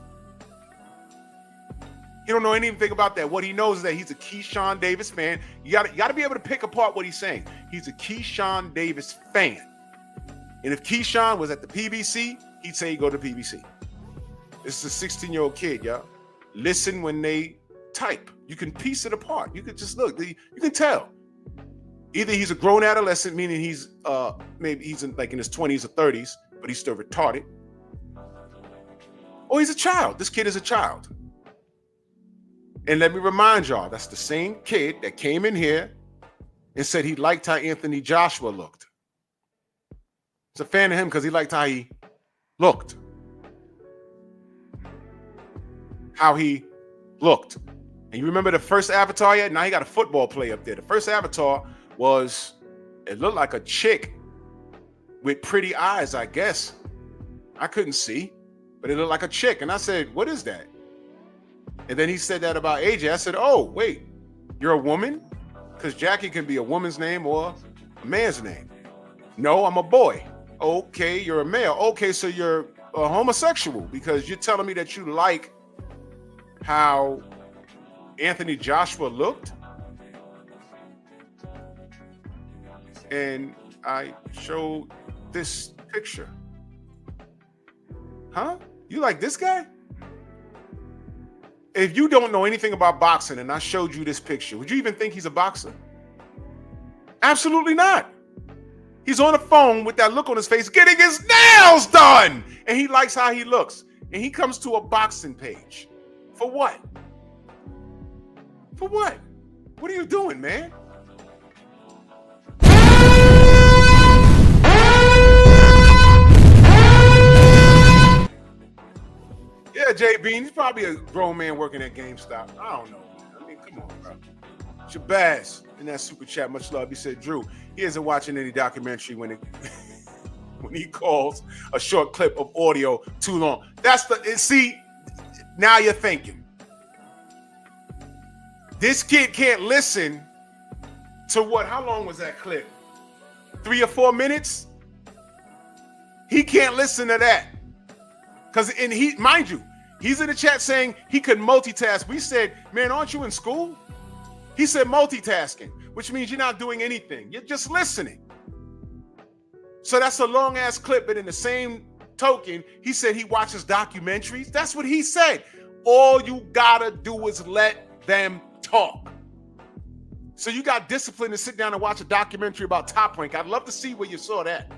He don't know anything about that. What he knows is that he's a Keyshawn Davis fan. You gotta be able to pick apart what he's saying. He's a Keyshawn Davis fan. And if Keyshawn was at the PBC, he'd say he'd go to PBC. This is a 16-year-old kid, y'all. Listen when they type. You can piece it apart. You can just look. You can tell. Either he's a grown adolescent, meaning he's maybe he's in his 20s or 30s, but he's still retarded. Or he's a child. This kid is a child. And let me remind y'all, that's the same kid that came in here and said he liked how Anthony Joshua looked. He's a fan of him because he liked how he looked. How he looked. And you remember the first avatar yet? Now he got a football play up there. The first avatar was, it looked like a chick with pretty eyes, I guess. I couldn't see, but it looked like a chick. And I said, what is that? And then he said that about AJ. I said, oh, wait, you're a woman? Because Jackie can be a woman's name or a man's name. No, I'm a boy. Okay, you're a male. Okay, so you're a homosexual because you're telling me that you like how Anthony Joshua looked. And I showed this picture. Huh? You like this guy? If you don't know anything about boxing and I showed you this picture, would you even think he's a boxer? Absolutely not. He's on the phone with that look on his face, getting his nails done. And he likes how he looks. And he comes to a boxing page. For what? For what? What are you doing, man? Yeah, Jay Bean, he's probably a grown man working at GameStop. I don't know, man. I mean, come on, bro. Shabazz in that super chat, much love. He said, Drew, he isn't watching any documentary when it when he calls a short clip of audio too long. That's the see, now you're thinking. This kid can't listen to what? How long was that clip? 3 or 4 minutes? He can't listen to that. Because mind you, he's in the chat saying he could multitask. We said, man, aren't you in school? He said multitasking, which means you're not doing anything. You're just listening. So that's a long ass clip, but in the same token, he said he watches documentaries. That's what he said. All you gotta do is let them talk. So you got discipline to sit down and watch a documentary about Top Rank. I'd love to see where you saw that.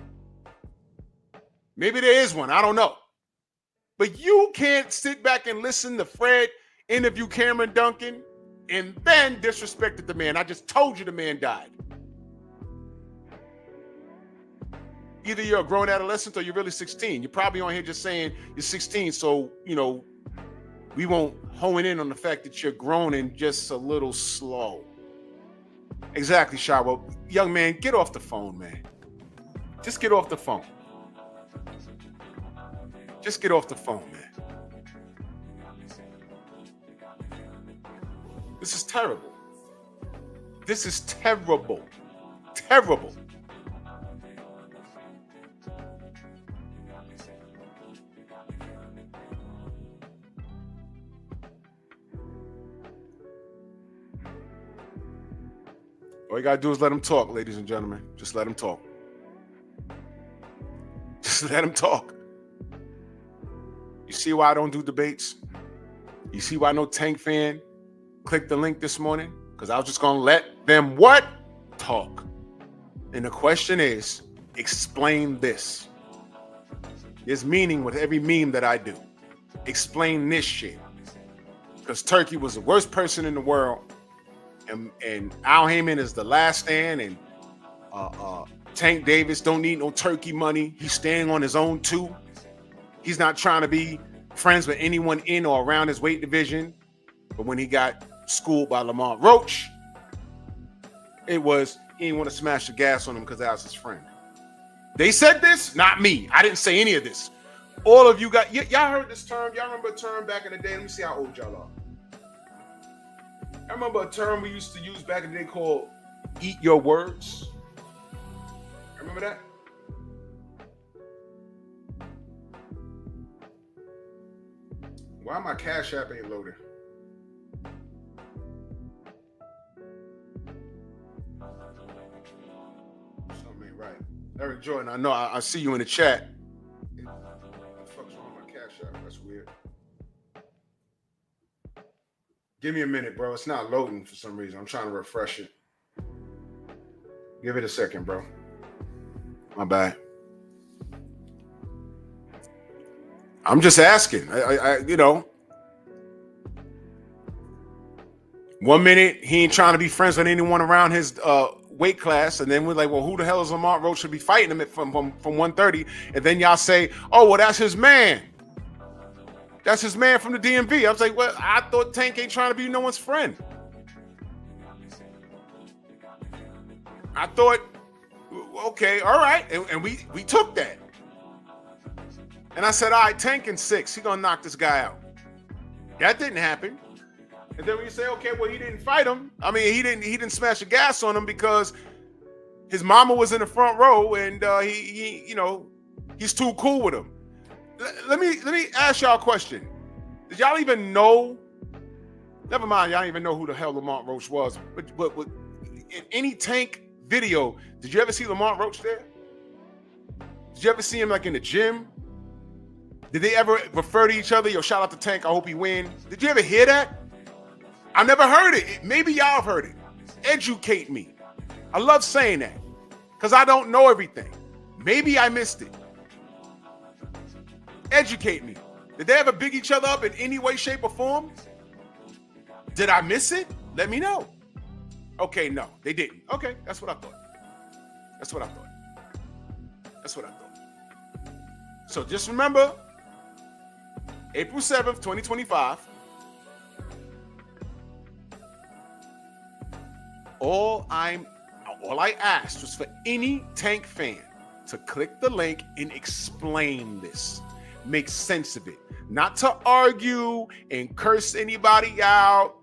Maybe there is one, I don't know. But you can't sit back and listen to Fred interview Cameron Duncan and then disrespected the man. I just told you the man died. Either you're a grown adolescent or you're really 16. You're probably on here just saying you're 16, so, you know, we won't hone in on the fact that you're grown and just a little slow. Exactly, Shawa. Young man, get off the phone, man. Just get off the phone. Just get off the phone, man. This is terrible. This is terrible. Terrible. All you gotta do is let him talk, ladies and gentlemen. Just let him talk. Just let him talk. You see why I don't do debates? You see why no Tank fan clicked the link this morning? Because I was just gonna let them what? Talk. And the question is, explain this. There's meaning with every meme that I do. Explain this shit. Because Turki was the worst person in the world. And Al Heyman is the last stand, and Tank Davis don't need no Turki money. He's standing on his own too. He's not trying to be friends with anyone in or around his weight division. But when he got schooled by Lamont Roach, it was he didn't want to smash the gas on him because that was his friend. They said this, not me. I didn't say any of this. All of you got y'all heard this term. Y'all remember a term back in the day? Let me see how old y'all are. I remember a term we used to use back in the day called eat your words. Remember that? Why my Cash App ain't loaded? Something ain't right. Eric Jordan, I know I see you in the chat. What the fuck's wrong with my Cash App? That's weird. Give me a minute, bro. It's not loading for some reason. I'm trying to refresh it. Give it a second, bro. My bad. I'm just asking. I you know. 1 minute, he ain't trying to be friends with anyone around his weight class, and then we're like, well, who the hell is Lamont Roach to be fighting him from 130? And then y'all say, oh, well, that's his man. That's his man from the DMV. I was like, well, I thought Tank ain't trying to be no one's friend. I thought, okay, all right. And we took that. And I said, all right, Tank in 6. He gonna knock this guy out. That didn't happen. And then when you say, okay, well, he didn't fight him. I mean, he didn't smash the gas on him because his mama was in the front row, and he you know, he's too cool with him. Let me ask y'all a question. Did y'all even know? Never mind, y'all don't even know who the hell Lamont Roach was. But in any Tank video, did you ever see Lamont Roach there? Did you ever see him like in the gym? Did they ever refer to each other? Yo, shout out to Tank, I hope he win. Did you ever hear that? I never heard it. Maybe y'all have heard it. Educate me. I love saying that because I don't know everything. Maybe I missed it. Educate me. Did they ever big each other up in any way, shape, or form? Did I miss it? Let me know. Okay, no, they didn't. Okay, that's what I thought. That's what I thought. That's what I thought. So just remember, April 7th, 2025. All I asked was for any Tank fan to click the link and explain this. Make sense of it. Not to argue and curse anybody out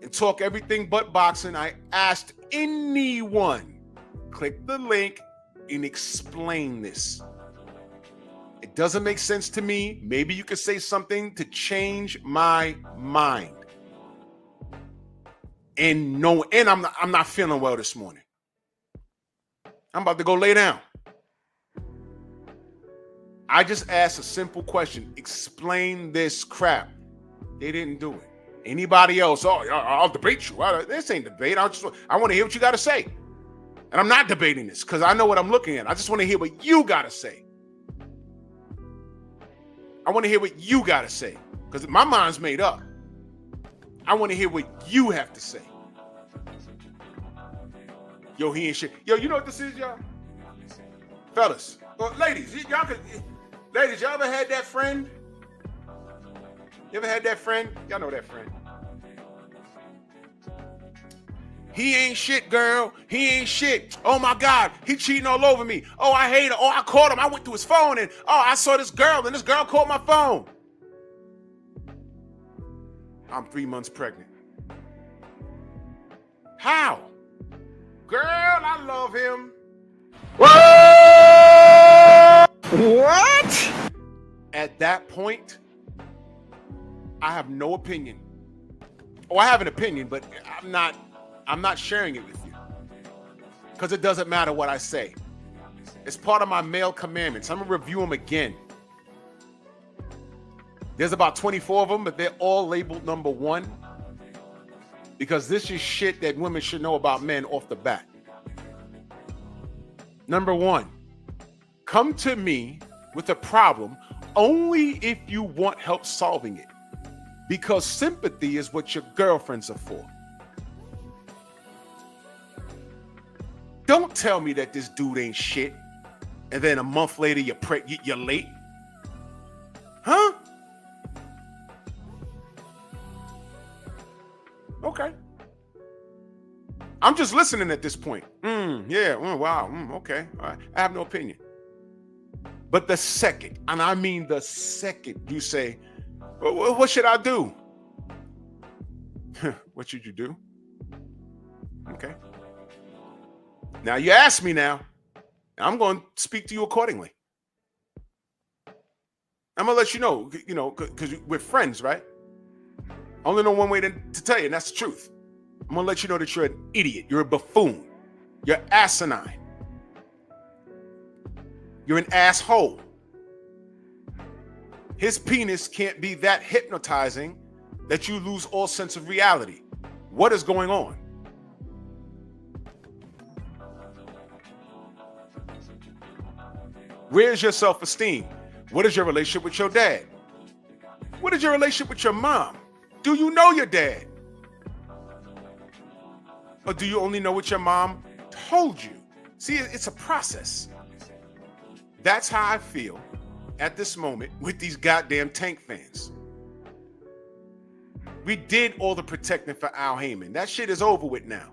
and talk everything but boxing. I asked anyone, click the link and explain this. It doesn't make sense to me. Maybe you could say something to change my mind. And no, and I'm not feeling well this morning. I'm about to go lay down. I just asked a simple question. Explain this crap. They didn't do it. Anybody else? Oh, I'll debate you. This ain't debate. I want to hear what you got to say. And I'm not debating this because I know what I'm looking at. I just want to hear what you got to say. I want to hear what you got to say because my mind's made up. I want to hear what you have to say. Yo, he ain't shit. Yo, you know what this is, y'all? Fellas, ladies, y'all ever had that friend? You ever had that friend? Y'all know that friend. He ain't shit, girl. He ain't shit. Oh my God, he cheating all over me. Oh, I hate her. Oh, I caught him. I went to his phone and I saw this girl and this girl called my phone. I'm 3 months pregnant. How? Girl, I love him. What? At that point, I have no opinion. Oh, I have an opinion, but I'm not sharing it with you. Because it doesn't matter what I say. It's part of my male commandments. I'm gonna review them again. There's about 24 of them, but they're all labeled number 1. Because this is shit that women should know about men off the bat. Number 1, come to me with a problem only if you want help solving it. Because sympathy is what your girlfriends are for. Don't tell me that this dude ain't shit and then a month later you're late. Huh? Okay. I'm just listening at this point. Wow. Okay. All right. I have no opinion. But the second, and I mean the second you say, well, what should I do? What should you do? Okay. Now you ask me now. I'm going to speak to you accordingly. I'm going to let you know, because we're friends, right? I only know one way to tell you, and that's the truth. I'm going to let you know that you're an idiot. You're a buffoon. You're asinine. You're an asshole. His penis can't be that hypnotizing that you lose all sense of reality. What is going on? Where's your self-esteem? What is your relationship with your dad? What is your relationship with your mom? Do you know your dad? Or do you only know what your mom told you. See, it's a process. That's how I feel at this moment with these goddamn Tank fans. We did all the protecting for Al Heyman. That shit is over with now.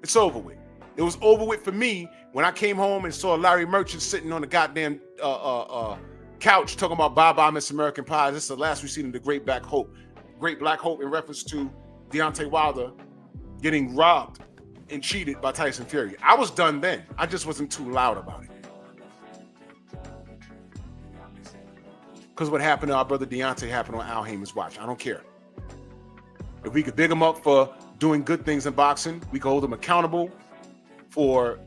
It's over with. It was over with for me when I came home and saw Larry Merchant sitting on the goddamn couch talking about bye-bye Miss American Pie. This is the last we've seen of the Great Black Hope. Great Black Hope in reference to Deontay Wilder getting robbed and cheated by Tyson Fury. I was done then. I just wasn't too loud about it. Because what happened to our brother Deontay happened on Al Heyman's watch. I don't care. If we could big him up for doing good things in boxing, we could hold him accountable for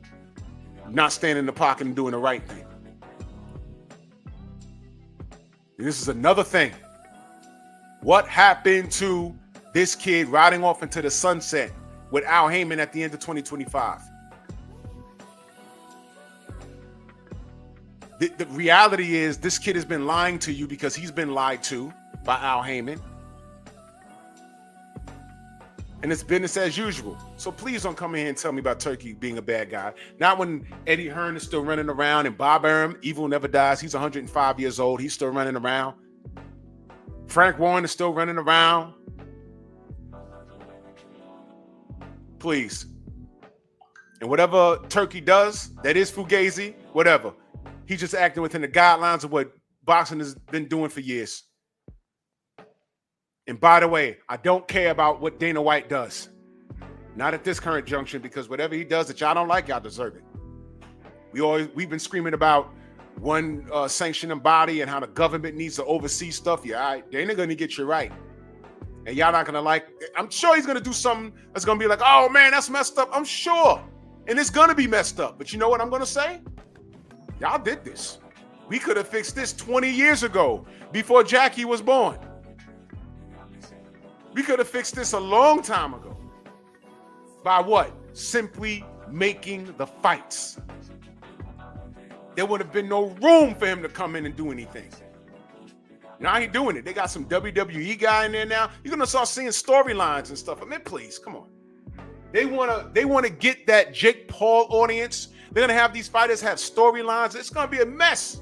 not standing in the pocket and doing the right thing. And this is another thing. What happened to this kid riding off into the sunset with Al Heyman at the end of 2025? The reality is this kid has been lying to you because he's been lied to by Al Heyman. And it's business as usual. So please don't come in here and tell me about Turki being a bad guy. Not when Eddie Hearn is still running around and Bob Arum, evil never dies. He's 105 years old. He's still running around. Frank Warren is still running around. Please. And whatever Turki does, that is fugazi, whatever. He's just acting within the guidelines of what boxing has been doing for years. And by the way, I don't care about what Dana White does. Not at this current junction, because whatever he does that y'all don't like, y'all deserve it. We've been screaming about one sanctioning body and how the government needs to oversee stuff. Yeah, all right, Dana gonna get you right. And y'all not gonna like, I'm sure he's gonna do something that's gonna be like, oh man, that's messed up. I'm sure. And it's gonna be messed up. But you know what I'm gonna say? Y'all did this. We could have fixed this 20 years ago before Jackie was born. We could have fixed this a long time ago. By what? Simply making the fights. There would have been no room for him to come in and do anything. Now he's doing it. They got some WWE guy in there now. You're gonna start seeing storylines and stuff. I mean, please, come on. They wanna get that Jake Paul audience. They're gonna have these fighters have storylines. It's gonna be a mess.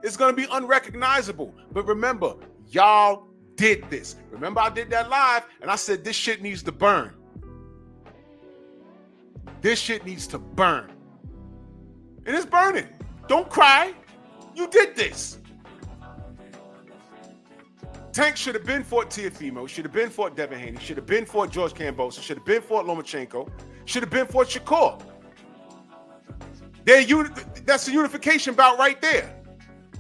It's gonna be unrecognizable. But remember, y'all did this. Remember, I did that live and I said this shit needs to burn. This shit needs to burn. And it's burning. Don't cry. You did this. Tank should have been fought Teofimo, should have been fought Devin Haney, should have been fought George Kambosos, should have been fought Lomachenko, should have been fought Shakur. That's the unification bout right there.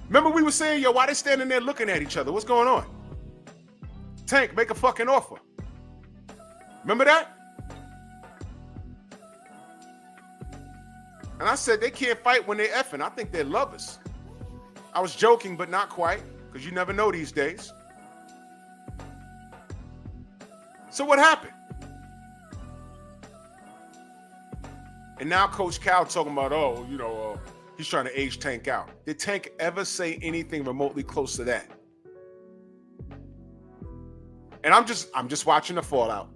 Remember we were saying, yo, why they standing there looking at each other? What's going on? Tank, make a fucking offer. Remember that? And I said they can't fight when they're effing. I think they're lovers. I was joking, but not quite, because you never know these days. So what happened? And now Coach Cal talking about, he's trying to age Tank out. Did Tank ever say anything remotely close to that? And I'm just watching the fallout.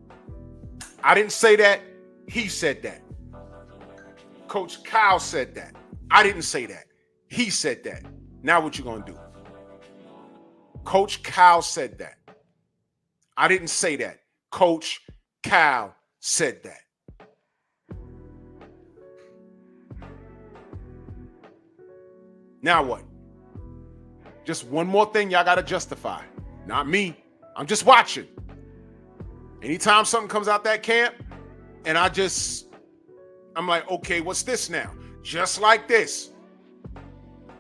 I didn't say that. He said that. Coach Cal said that. I didn't say that. He said that. Now what you gonna do? Coach Cal said that. I didn't say that. Coach Cal said that. Now what? Just one more thing y'all gotta justify. Not me. I'm just watching. Anytime something comes out that camp, and I'm like, okay, what's this now? Just like this.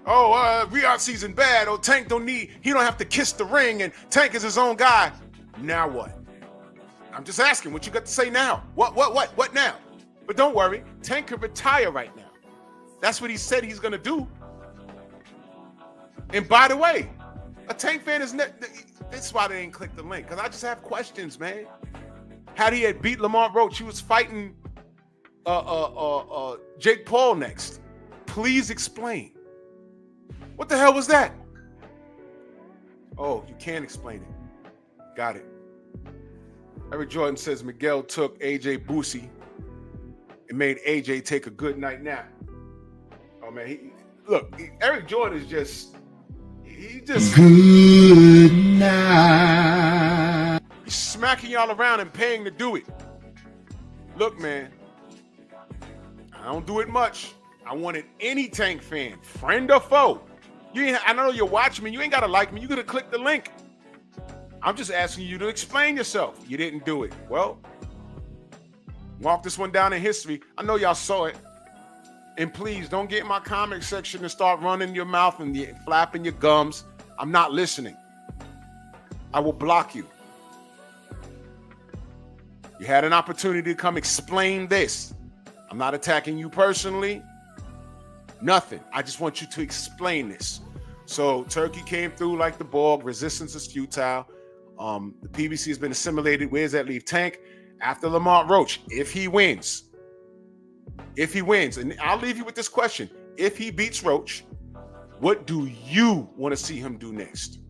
Oh, Riyadh season bad. Oh, Tank he don't have to kiss the ring, and Tank is his own guy. Now what? I'm just asking what you got to say now. What now? But don't worry, Tank could retire right now. That's what he said he's gonna do. And by the way, a Tank fan that's why they didn't click the link, because I just have questions, man. Had he had beat Lamont Roach, he was fighting Jake Paul next. Please explain. What the hell was that? Oh, you can't explain it. Got it. Eric Jordan says Miguel took AJ Boosie It made AJ take a good night nap. Oh man, Eric Jordan is just good night. He's smacking y'all around and paying to do it. Look, man, I don't do it much. I wanted any Tank fan, friend or foe. I know you're watching me. You ain't gotta like me. You gotta click the link. I'm just asking you to explain yourself. You didn't do it. Well, walk this one down in history. I know y'all saw it. And please don't get in my comment section and start running your mouth and flapping your gums. I'm not listening. I will block you. You had an opportunity to come explain this. I'm not attacking you personally. Nothing. I just want you to explain this. So Turkey came through like the Borg. Resistance is futile. The PBC has been assimilated. Where does that leave Tank? After Lamont Roach, if he wins, and I'll leave you with this question. If he beats Roach, what do you want to see him do next?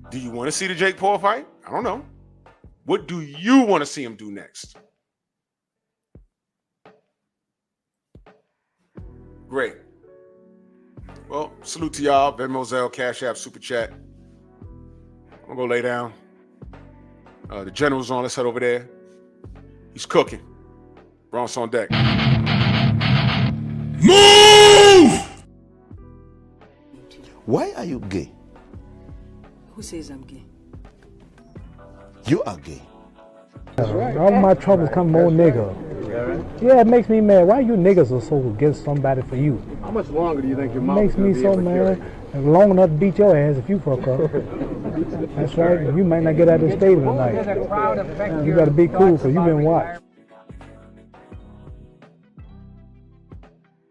Do you want to see the Jake Paul fight? I don't know. What do you want to see him do next? Great. Well, salute to y'all. Venmo, Zelle, Cash App, Super Chat. I'm going to go lay down. The general's on. Let's head over there. He's cooking. Bronx on deck. Move! Why are you gay? Who says I'm gay? You are gay. All my troubles come more nigga. Yeah, it makes me mad. Why you niggas are so against somebody for you? How much longer do you think your mom makes me so mad. And long enough to beat your ass if you fuck up. That's right. You might not get out of the stadium tonight. You gotta be cool because you've been watched.